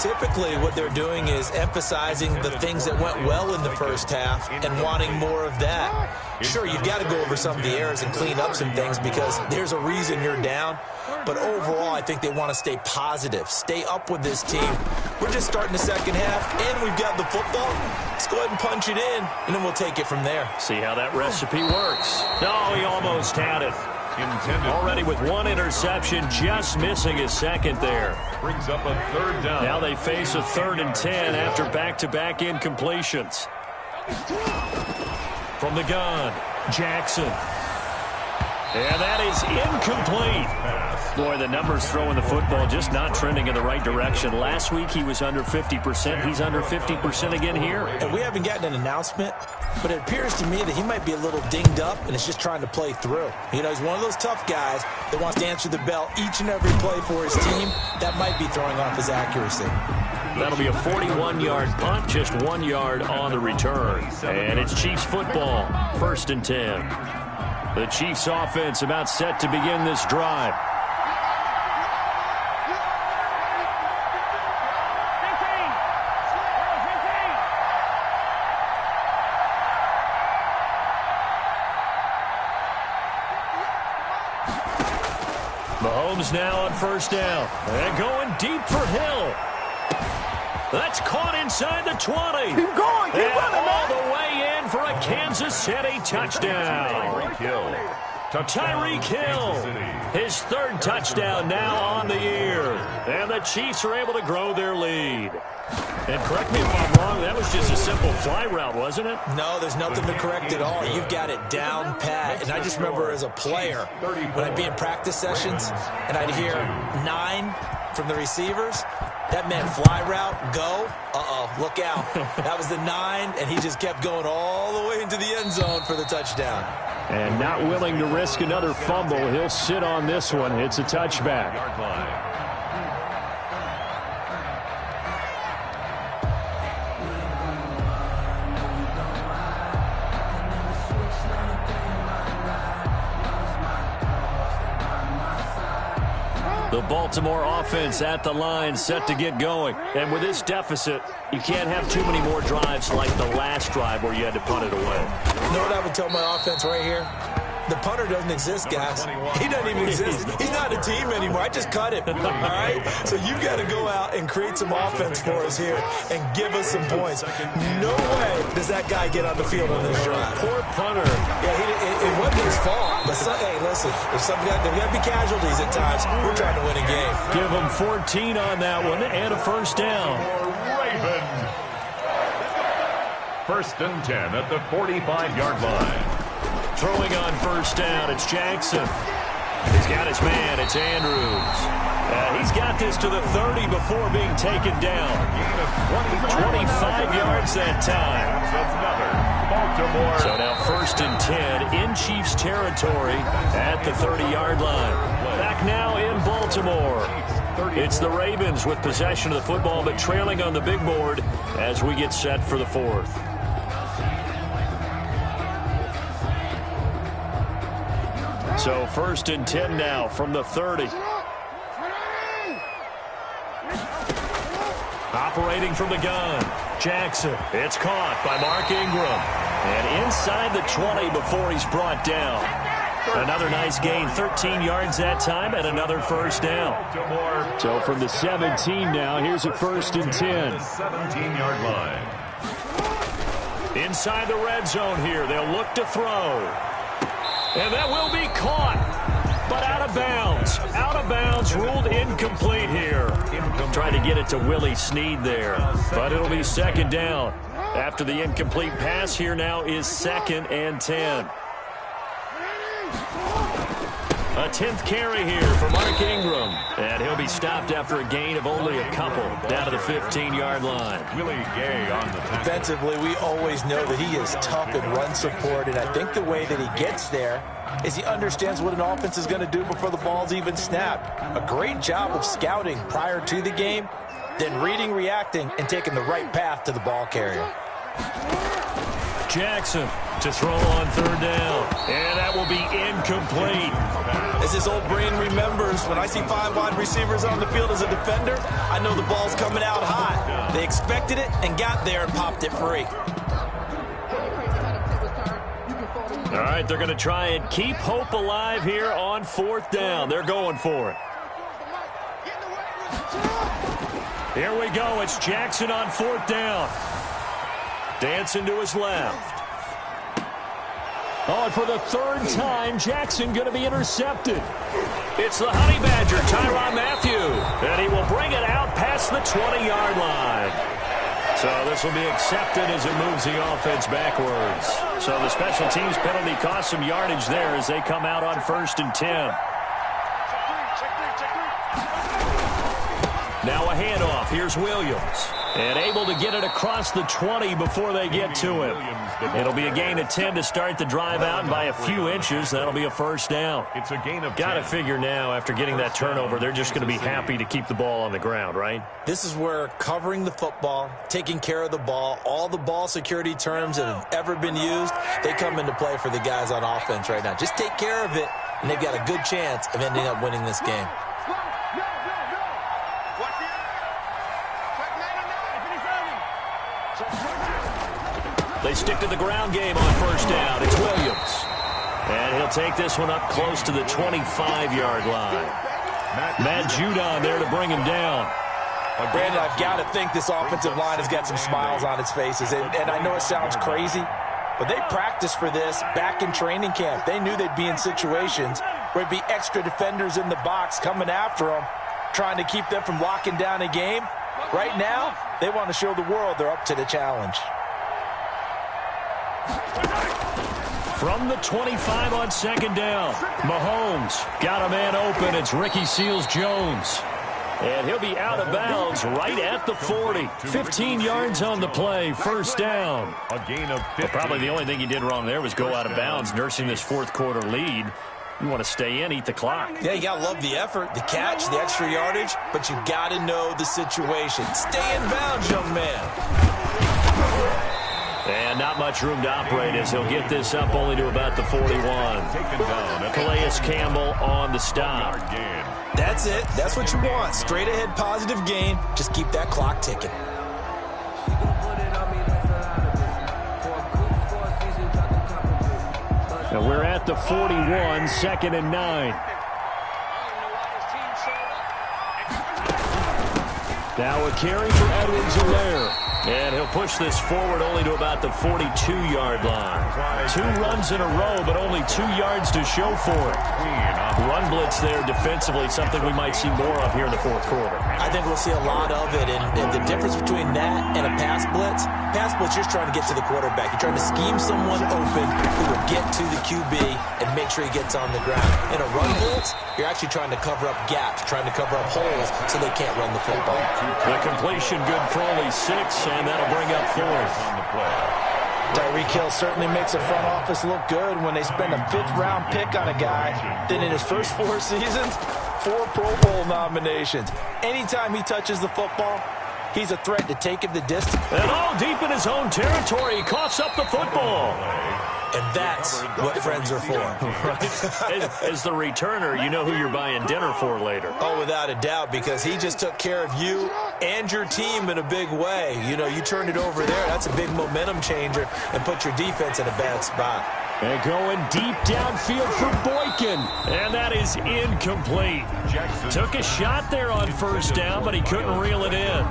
Typically, what they're doing is emphasizing the things that went well in the first half and wanting more of that. Sure, you've got to go over some of the errors and clean up some things because there's a reason you're down. But overall, I think they want to stay positive, stay up with this team. We're just starting the second half, and we've got the football. Let's go ahead and punch it in, and then we'll take it from there.
See how that recipe works. No, he almost had it. Already with one interception, just missing his second there.
Brings up a third down.
Now they face a 3rd and 10 after back-to-back incompletions. From the gun, Jackson. And that is incomplete. Boy, the numbers throwing the football just not trending in the right direction. Last week he was under 50%. He's under 50% again here.
And we haven't gotten an announcement, but it appears to me that he might be a little dinged up and is just trying to play through. You know, he's one of those tough guys that wants to answer the bell each and every play for his team. That might be throwing off his accuracy.
That'll be a 41-yard punt, just 1 yard on the return. And it's Chiefs football, 1st and 10. The Chiefs offense about set to begin this drive. Mahomes now on 1st down. And going deep for Hill. That's caught inside the 20.
Keep going, keep running,
all the way in for a Kansas City touchdown. Tyreek Hill, his 3rd touchdown now on the year. And the Chiefs are able to grow their lead. And correct me if I'm wrong, that was just a simple fly route, wasn't it?
No, there's nothing to correct at all. You've got it down pat. And I just remember as a player, when I'd be in practice sessions and I'd hear 9 from the receivers, that meant fly route, go, look out. That was the 9, and he just kept going all the way into the end zone for the touchdown.
And not willing to risk another fumble, he'll sit on this one. It's a touchback. The Baltimore offense at the line, set to get going. And with this deficit, you can't have too many more drives like the last drive where you had to punt it away.
You know what I would tell my offense right here? The punter doesn't exist, guys. He doesn't even exist. He's not a team anymore. I just cut him, all right? So you've got to go out and create some offense for us here and give us some points. No way does that guy get on the field on this drive.
Poor punter.
Yeah, it wasn't his fault. But, hey, listen, if there got to be casualties at times, we're trying to win a game.
Give him 14 on that one and a 1st down.
Ravens. 1st and 10 at the 45-yard line.
Throwing on 1st down, it's Jackson. He's got his man, it's Andrews. He's got this to the 30 before being taken down. 25 yards that time. So now 1st and 10 in Chiefs territory at the 30-yard line. Back now in Baltimore. It's the Ravens with possession of the football, but trailing on the big board as we get set for the 4th. So 1st and 10 now from the 30. Operating from the gun, Jackson. It's caught by Mark Ingram. And inside the 20 before he's brought down. Another nice gain, 13 yards that time, and another 1st down. So from the 17 now, here's a 1st and 10.
17-yard line.
Inside the red zone here, they'll look to throw. And that will be caught, but out of bounds. Out of bounds, ruled incomplete here. Trying to get it to Willie Snead there, but it'll be 2nd down. After the incomplete pass, here now is 2nd and 10. A 10th carry here for Mark Ingram. And he'll be stopped after a gain of only a couple down to the 15-yard line.
Willie Gay on the tackle.
Defensively, we always know that he is tough in run support, and I think the way that he gets there is he understands what an offense is going to do before the ball's even snapped. A great job of scouting prior to the game, then reading, reacting, and taking the right path to the ball carrier.
Jackson to throw on 3rd down, and that will be incomplete.
As his old brain remembers, when I see 5 wide receivers on the field as a defender, I know the ball's coming out hot. They expected it and got there and popped it free.
All right, they're going to try and keep hope alive here on 4th down. They're going for it. Here we go. It's Jackson on 4th down. Dancing to his left. Oh, and for the 3rd time, Jackson going to be intercepted. It's the Honey Badger, Tyrann Mathieu. And he will bring it out past the 20-yard line. So this will be accepted as it moves the offense backwards. So the special teams penalty cost some yardage there as they come out on 1st and 10. Now a handoff. Here's Williams. And able to get it across the 20 before they get to him. It'll be a gain of 10 to start the drive out, and by a few inches, that'll be a 1st down.
It's a gain of 10.
Got to figure now, after getting that turnover, they're just going to be happy to keep the ball on the ground, right?
This is where covering the football, taking care of the ball, all the ball security terms that have ever been used, they come into play for the guys on offense right now. Just take care of it, and they've got a good chance of ending up winning this game.
They stick to the ground game on 1st down. It's Williams. And he'll take this one up close to the 25-yard line. Matt Judon there to bring him down.
Brandon, I've got to think this offensive line has got some smiles on its faces. And I know it sounds crazy, but they practiced for this back in training camp. They knew they'd be in situations where there'd be extra defenders in the box coming after them, trying to keep them from locking down a game. Right now, they want to show the world they're up to the challenge.
From the 25 on 2nd down, Mahomes got a man open. It's Ricky Seals-Jones. And he'll be out of bounds right at the 40. 15 yards on the play, 1st down.
A gain of 50.
Well, probably the only thing he did wrong there was go out of bounds, nursing this 4th quarter lead. You want to stay in, eat the clock.
Yeah, you got to love the effort, the catch, the extra yardage, but you got to know the situation. Stay in bounds, young man.
And not much room to operate as he'll get this up only to about the 41. Calais Campbell on the stop.
That's it. That's what you want. Straight ahead positive gain. Just keep that clock ticking.
And we're at the 41, 2nd and 9. Now a carry for Edwards-Helaire. And he'll push this forward only to about the 42-yard line. 2 runs in a row, but only 2 yards to show for it. Run blitz there defensively, something we might see more of here in the 4th quarter.
I think we'll see a lot of it, and the difference between that and a pass blitz, you're just trying to get to the quarterback. You're trying to scheme someone open who will get to the QB and make sure he gets on the ground. In a run blitz, you're actually trying to cover up gaps, trying to cover up holes so they can't run the football.
The completion good for only 6, and that'll bring up 4th.
Tyreek Hill certainly makes the front office look good when they spend a 5th-round pick on a guy. Then in his first 4 seasons, 4 Pro Bowl nominations. Anytime he touches the football, he's a threat to take him the distance.
And all deep in his own territory, he coughs up the football.
And that's what friends are for.
As the returner, you know who you're buying dinner for later.
Oh, without a doubt, because he just took care of you and your team in a big way. You know, you turned it over there. That's a big momentum changer and put your defense in a bad spot.
And going deep downfield for Boykin. And that is incomplete. Took a shot there on 1st down, but he couldn't reel it in.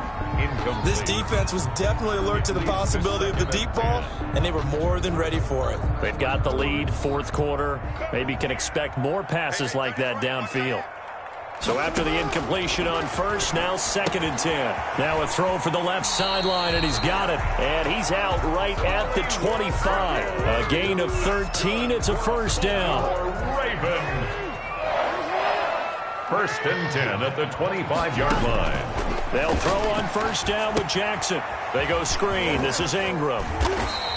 This defense was definitely alert to the possibility of the deep ball, and they were more than ready for it.
They've got the lead, 4th quarter. Maybe can expect more passes like that downfield. So after the incompletion on 1st, now 2nd and 10. Now a throw for the left sideline, and he's got it. And he's out right at the 25. A gain of 13. It's a 1st down.
Raven. 1st and 10 at the 25-yard line.
They'll throw on 1st down with Jackson. They go screen. This is Ingram.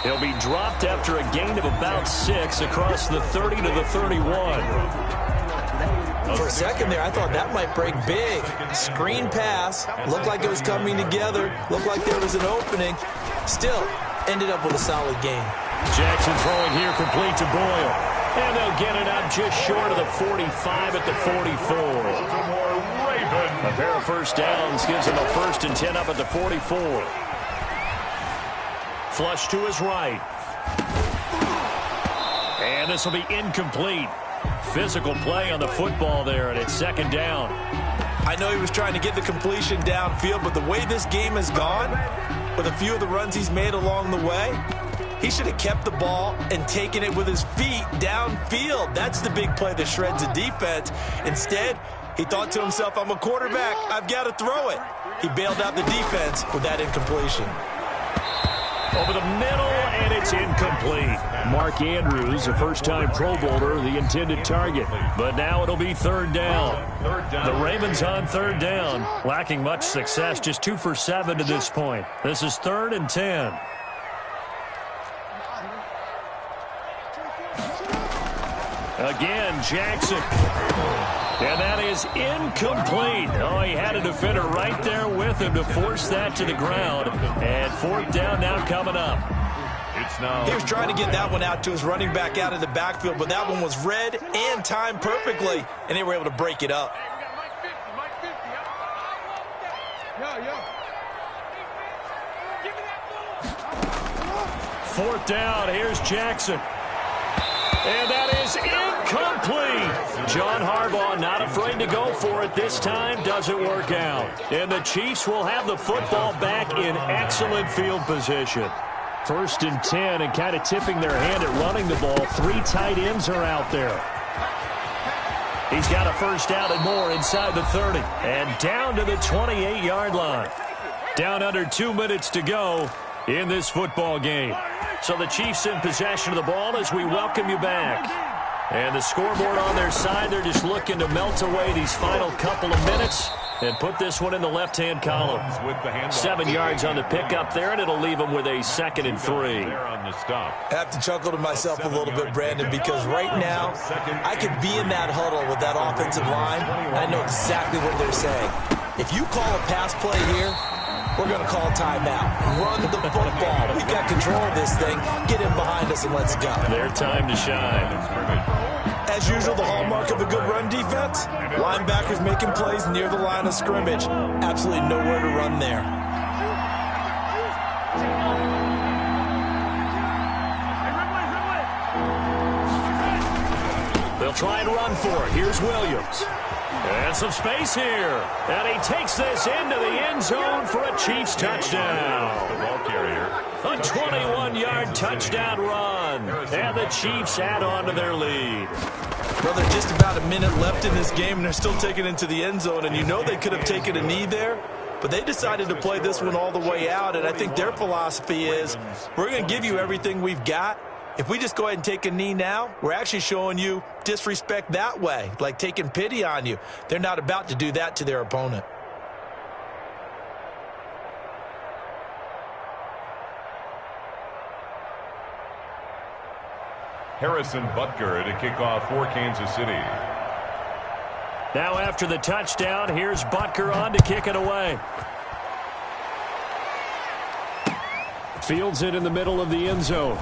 He'll be dropped after a gain of about 6 across the 30 to the 31.
For a second there, I thought that might break big. Screen pass. Looked like it was coming together. Looked like there was an opening. Still, ended up with a solid game.
Jackson throwing here complete to Boyle. And they'll get it up just short of the 45 at the 44. A pair of 1st downs gives him a 1st and 10 up at the 44. Flush to his right. And this will be incomplete. Physical play on the football there, and it's 2nd down.
I know he was trying to get the completion downfield, but the way this game has gone, with a few of the runs he's made along the way, he should have kept the ball and taken it with his feet downfield. That's the big play that shreds a defense. Instead, he thought to himself, I'm a quarterback, I've got to throw it. He bailed out the defense with that incompletion.
Over the middle, and it's incomplete. Mark Andrews, a first-time Pro Bowler, the intended target. But now it'll be third down. The Ravens on third down, lacking much success, just 2 for 7 to this point. This is 3rd and 10. Again, Jackson. And that is incomplete. Oh, he had a defender right there with him to force that to the ground. And 4th down now coming up.
He was trying to get that one out to his running back out of the backfield, but that one was read and timed perfectly, and they were able to break it up.
Fourth down, here's Jackson. And that is incomplete. John Harbaugh not afraid to go for it this time. Doesn't work out. And the Chiefs will have the football back in excellent field position. 1st and 10, and kind of tipping their hand at running the ball. 3 tight ends are out there. He's got a first down and more inside the 30. And down to the 28-yard line. Down under 2 minutes to go in this football game. So the Chiefs in possession of the ball as we welcome you back. And the scoreboard on their side, they're just looking to melt away these final couple of minutes and put this one in the left-hand column. 7 yards on the pickup there, and it'll leave them with a 2nd and 3.
I have to chuckle to myself a little bit, Brandon, because right now I could be in that huddle with that offensive line, and I know exactly what they're saying. If you call a pass play here, we're going to call timeout. Run the football. We've got control of this thing. Get him behind us and let's go.
Their time to shine.
As usual, the hallmark of a good run defense, linebackers making plays near the line of scrimmage. Absolutely nowhere to run there.
They'll try and run for it. Here's Williams. And some space here. And he takes this into the end zone for a Chiefs touchdown.
The ball carrier.
A 21-yard touchdown run. And the Chiefs add on to their lead.
Brother, just about a minute left in this game, and they're still taking it into the end zone. And you know they could have taken a knee there, but they decided to play this one all the way out. And I think their philosophy is, we're going to give you everything we've got. If we just go ahead and take a knee now, we're actually showing you disrespect that way, like taking pity on you. They're not about to do that to their opponent.
Harrison Butker to kick off for Kansas City.
Now after the touchdown, here's Butker on to kick it away. Fields it in the middle of the end zone.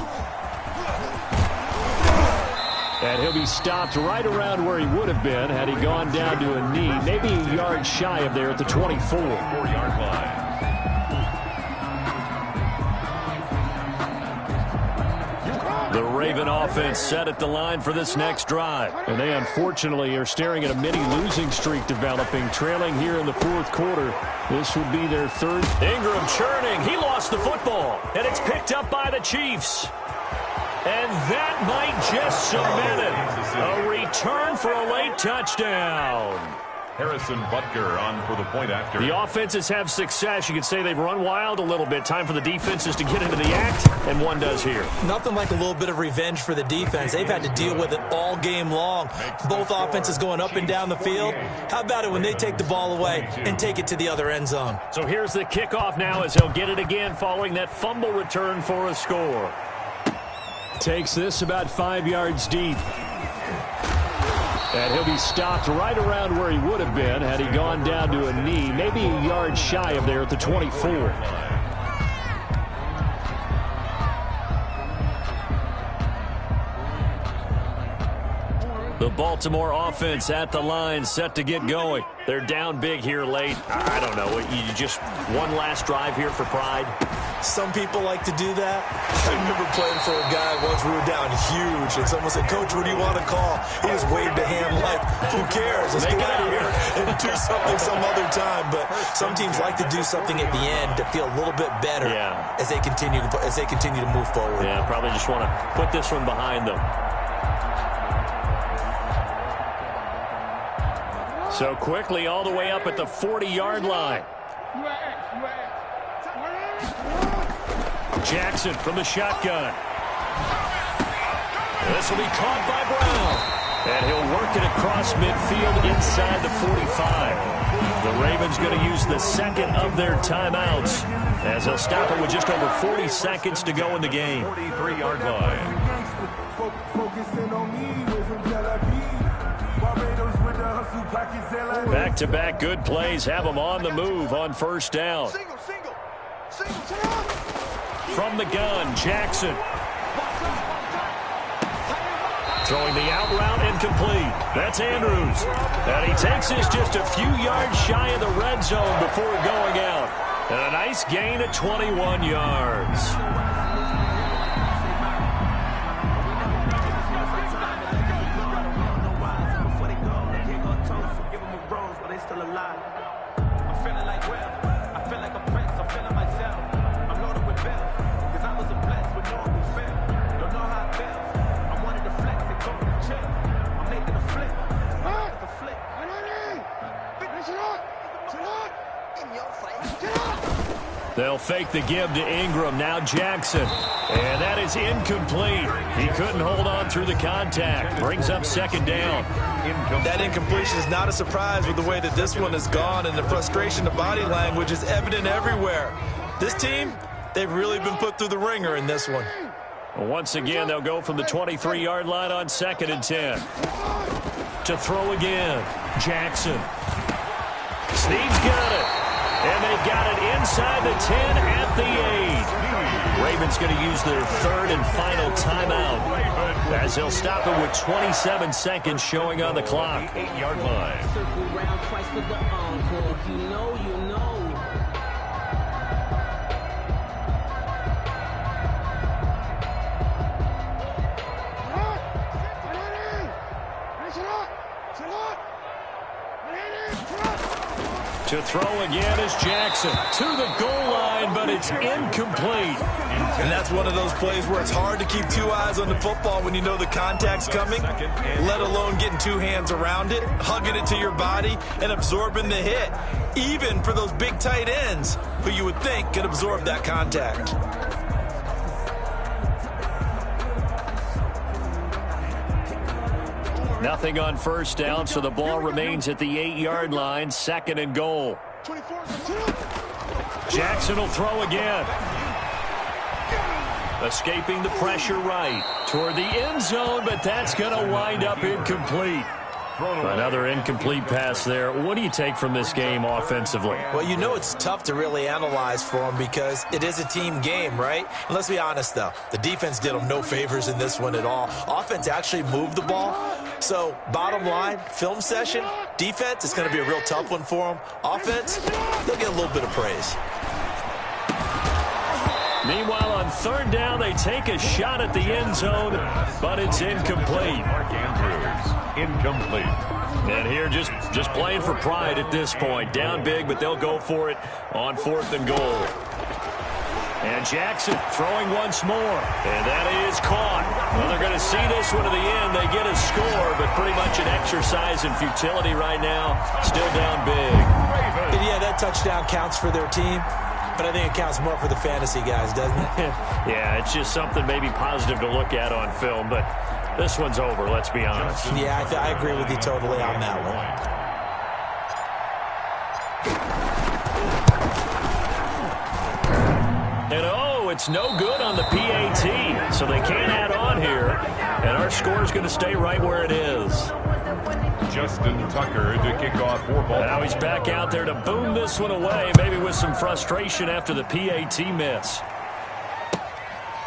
And he'll be stopped right around where he would have been had he gone down to a knee, maybe a yard shy of there at the 24.
4-yard line.
The Raven offense set at the line for this next drive. And they unfortunately are staring at a mini losing streak developing, trailing here in the 4th quarter. This would be their 3rd. Ingram churning. He lost the football. And it's picked up by the Chiefs. And that might just cement it. A return for a late touchdown.
Harrison Butker on for the point after.
The offenses have success. You could say they've run wild a little bit. Time for the defenses to get into the act, and one does here.
Nothing like a little bit of revenge for the defense. They've had to deal with it all game long. Both offenses going up and down the field. How about it when they take the ball away and take it to the other end zone?
So here's the kickoff now as he'll get it again following that fumble return for a score. Takes this about 5 yards deep. And he'll be stopped right around where he would have been had he gone down to a knee, maybe a yard shy of there at the 24. The Baltimore offense at the line set to get going. They're down big here late. I don't know. You just one last drive here for pride?
Some people like to do that. I remember playing for a guy once. We were down huge, and someone said, "Coach, what do you want to call?" He just waved a hand like, "Who cares? Let's get out of here and do something some other time." But some teams like to do something at the end to feel a little bit better as they continue to move forward.
Yeah, probably just want to put this one behind them. So quickly all the way up at the 40-yard line. Jackson from the shotgun. This will be caught by Brown. And he'll work it across midfield inside the 45. The Ravens going to use the second of their timeouts as they'll stop it with just over 40 seconds to go in the game.
43-yard line.
Back-to-back good plays have them on the move on first down. From the gun, Jackson. Throwing the out route incomplete. That's Andrews. And he takes this just a few yards shy of the red zone before going out. And a nice gain of 21 yards. They'll fake the give to Ingram. Now Jackson. And that is incomplete. He couldn't hold on through the contact. Brings up second down.
That incompletion is not a surprise with the way that this one has gone, and the frustration of body language is evident everywhere. This team, they've really been put through the ringer in this one.
Once again, they'll go from the 23-yard line on 2nd and 10. To throw again. Jackson. Snead's got it. And they've got it inside the 10 at the 8. Ravens going to use their third and final timeout as they'll stop it with 27 seconds showing on the clock.
8-yard line.
To throw again is Jackson to the goal line, but it's incomplete.
And that's one of those plays where it's hard to keep two eyes on the football when you know the contact's coming, let alone getting two hands around it, hugging it to your body, and absorbing the hit, even for those big tight ends who you would think could absorb that contact.
Nothing on first down, so the ball remains at the 8-yard line, 2nd and goal. Jackson will throw again. Escaping the pressure right toward the end zone, but that's going to wind up incomplete. Another incomplete pass there. What do you take from this game offensively?
Well, you know it's tough to really analyze for them because it is a team game, right? And let's be honest, though. The defense did them no favors in this one at all. Offense actually moved the ball. So, bottom line, film session, defense, it's going to be a real tough one for them. Offense, they'll get a little bit of praise.
Meanwhile, on third down, they take a shot at the end zone, but it's incomplete.
Mark Andrews, incomplete.
And here just playing for pride at this point. Down big, but they'll go for it on 4th and goal. And Jackson throwing once more. And that is caught. Well, they're going to see this one to the end. They get a score, but pretty much an exercise in futility right now. Still down big.
And yeah, that touchdown counts for their team. But I think it counts more for the fantasy guys, doesn't it?
Yeah, it's just something maybe positive to look at on film. But this one's over, let's be honest.
Yeah, I agree with you totally on that one.
And it's no good on the PAT, so they can't add on here. And our score is going to stay right where it is.
Justin Tucker to kick off for ball.
Now he's back out there to boom this one away, maybe with some frustration after the PAT miss.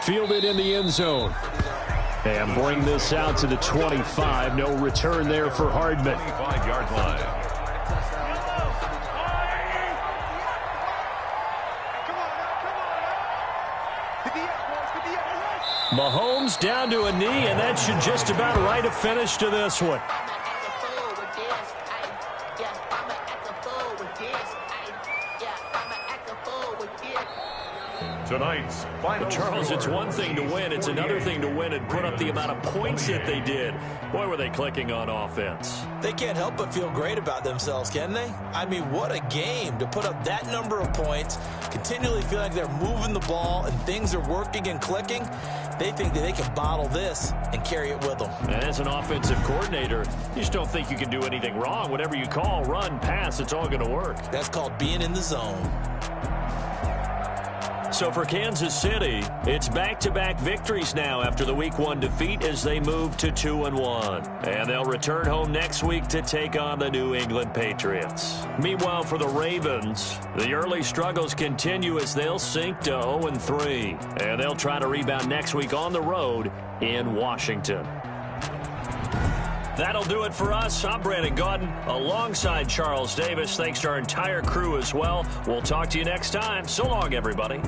Fielded in the end zone. And bring this out to the 25. No return there for Hardman.
25-yard line.
Mahomes down to a knee, and that should just about write a finish to this one.
Tonight's final
Charles,
score.
it's one thing to win. It's another thing to win and put up the amount of points that they did. Boy, were they clicking on offense.
They can't help but feel great about themselves, can they? I mean, what a game to put up that number of points, continually feel like they're moving the ball and things are working and clicking. They think that they can bottle this and carry it with them.
And as an offensive coordinator, you just don't think you can do anything wrong. Whatever you call, run, pass, it's all going to work.
That's called being in the zone.
So for Kansas City, it's back-to-back victories now after the Week 1 defeat as they move to 2-1. And they'll return home next week to take on the New England Patriots. Meanwhile, for the Ravens, the early struggles continue as they'll sink to 0-3. And they'll try to rebound next week on the road in Washington. That'll do it for us. I'm Brandon Gaudin alongside Charles Davis. Thanks to our entire crew as well. We'll talk to you next time. So long, everybody.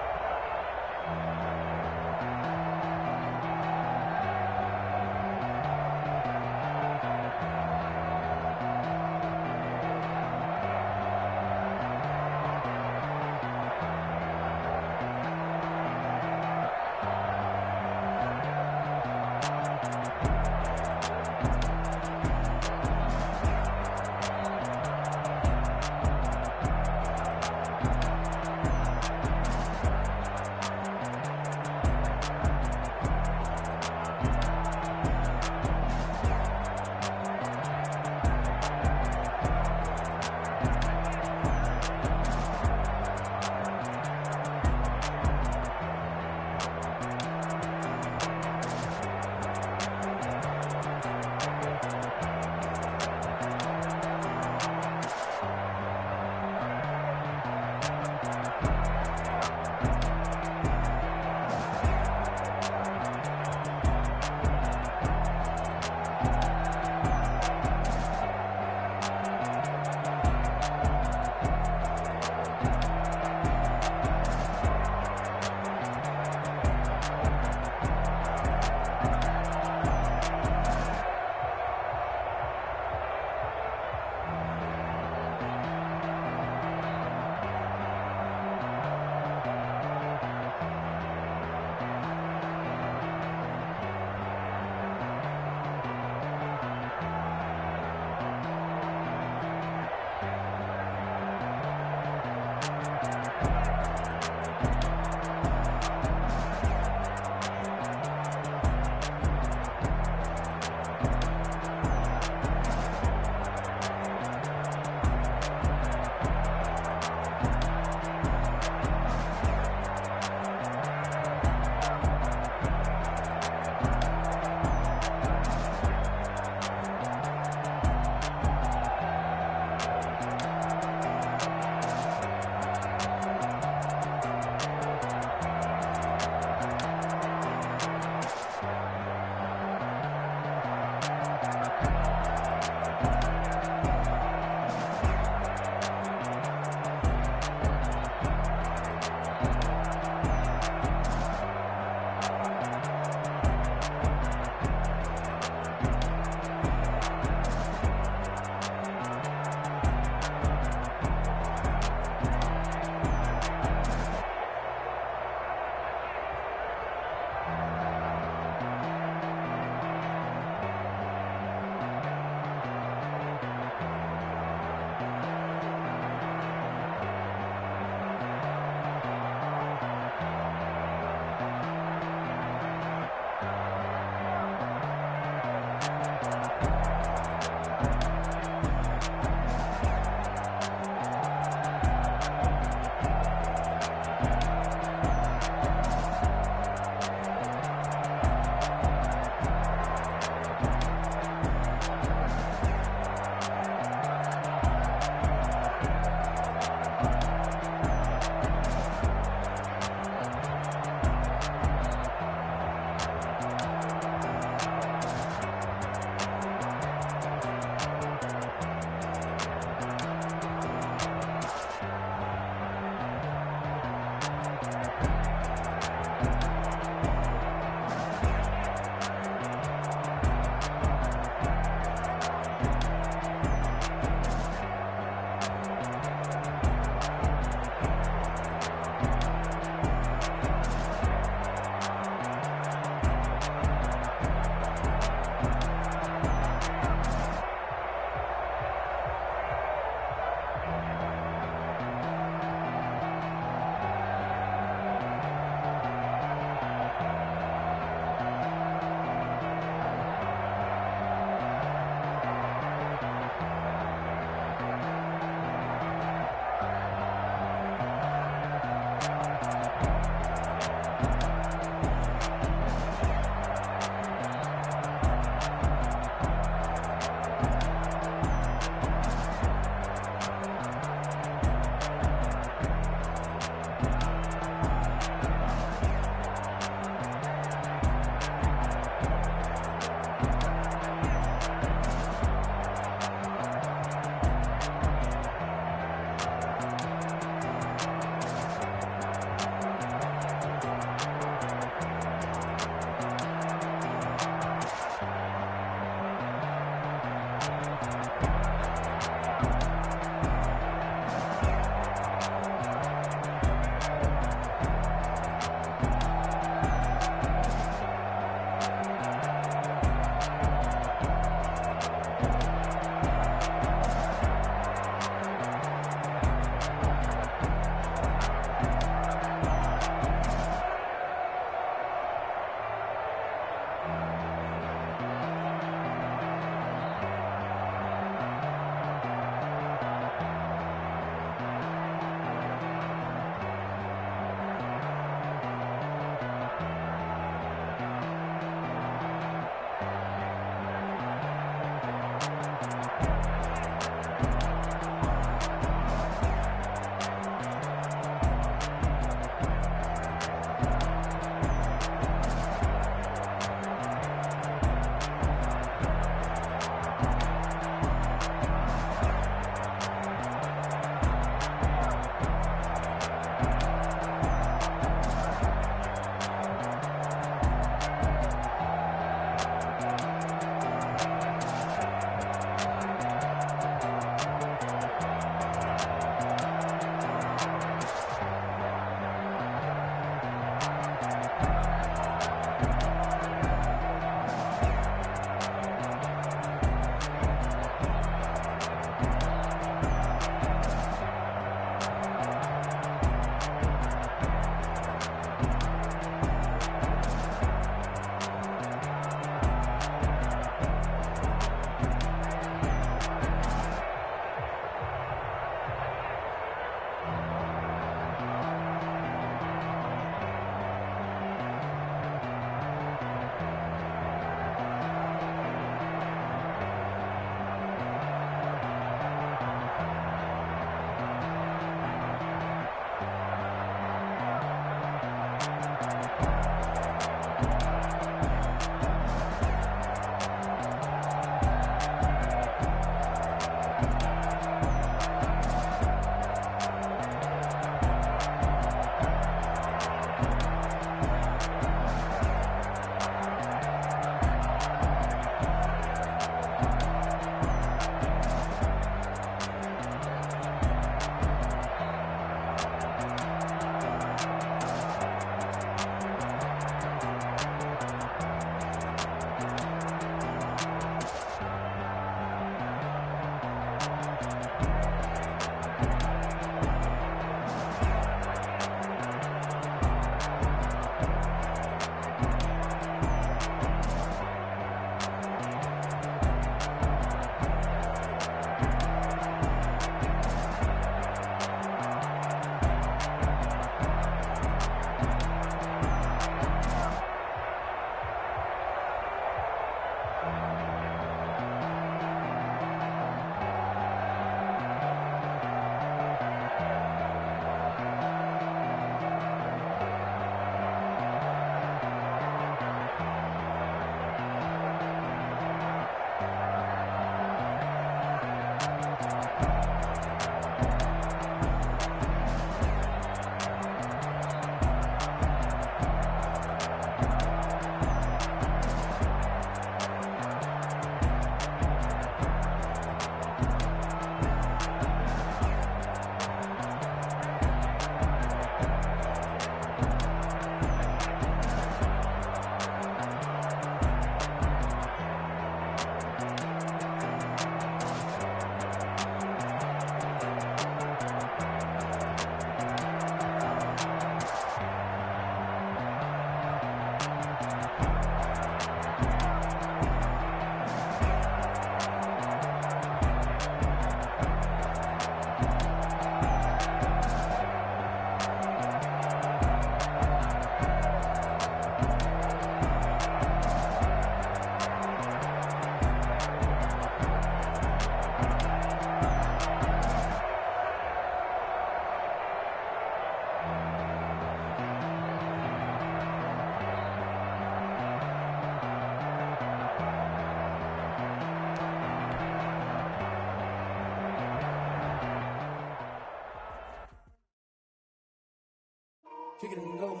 Kick it and go.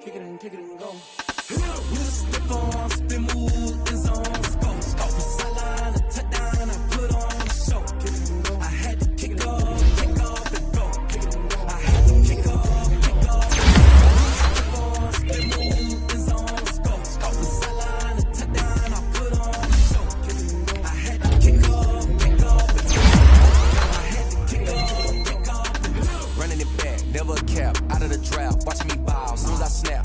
Kick it and go. With a stiff arm, spin move, and zones. Go. Sideline, a touchdown, watching me ball. Soon as I snap,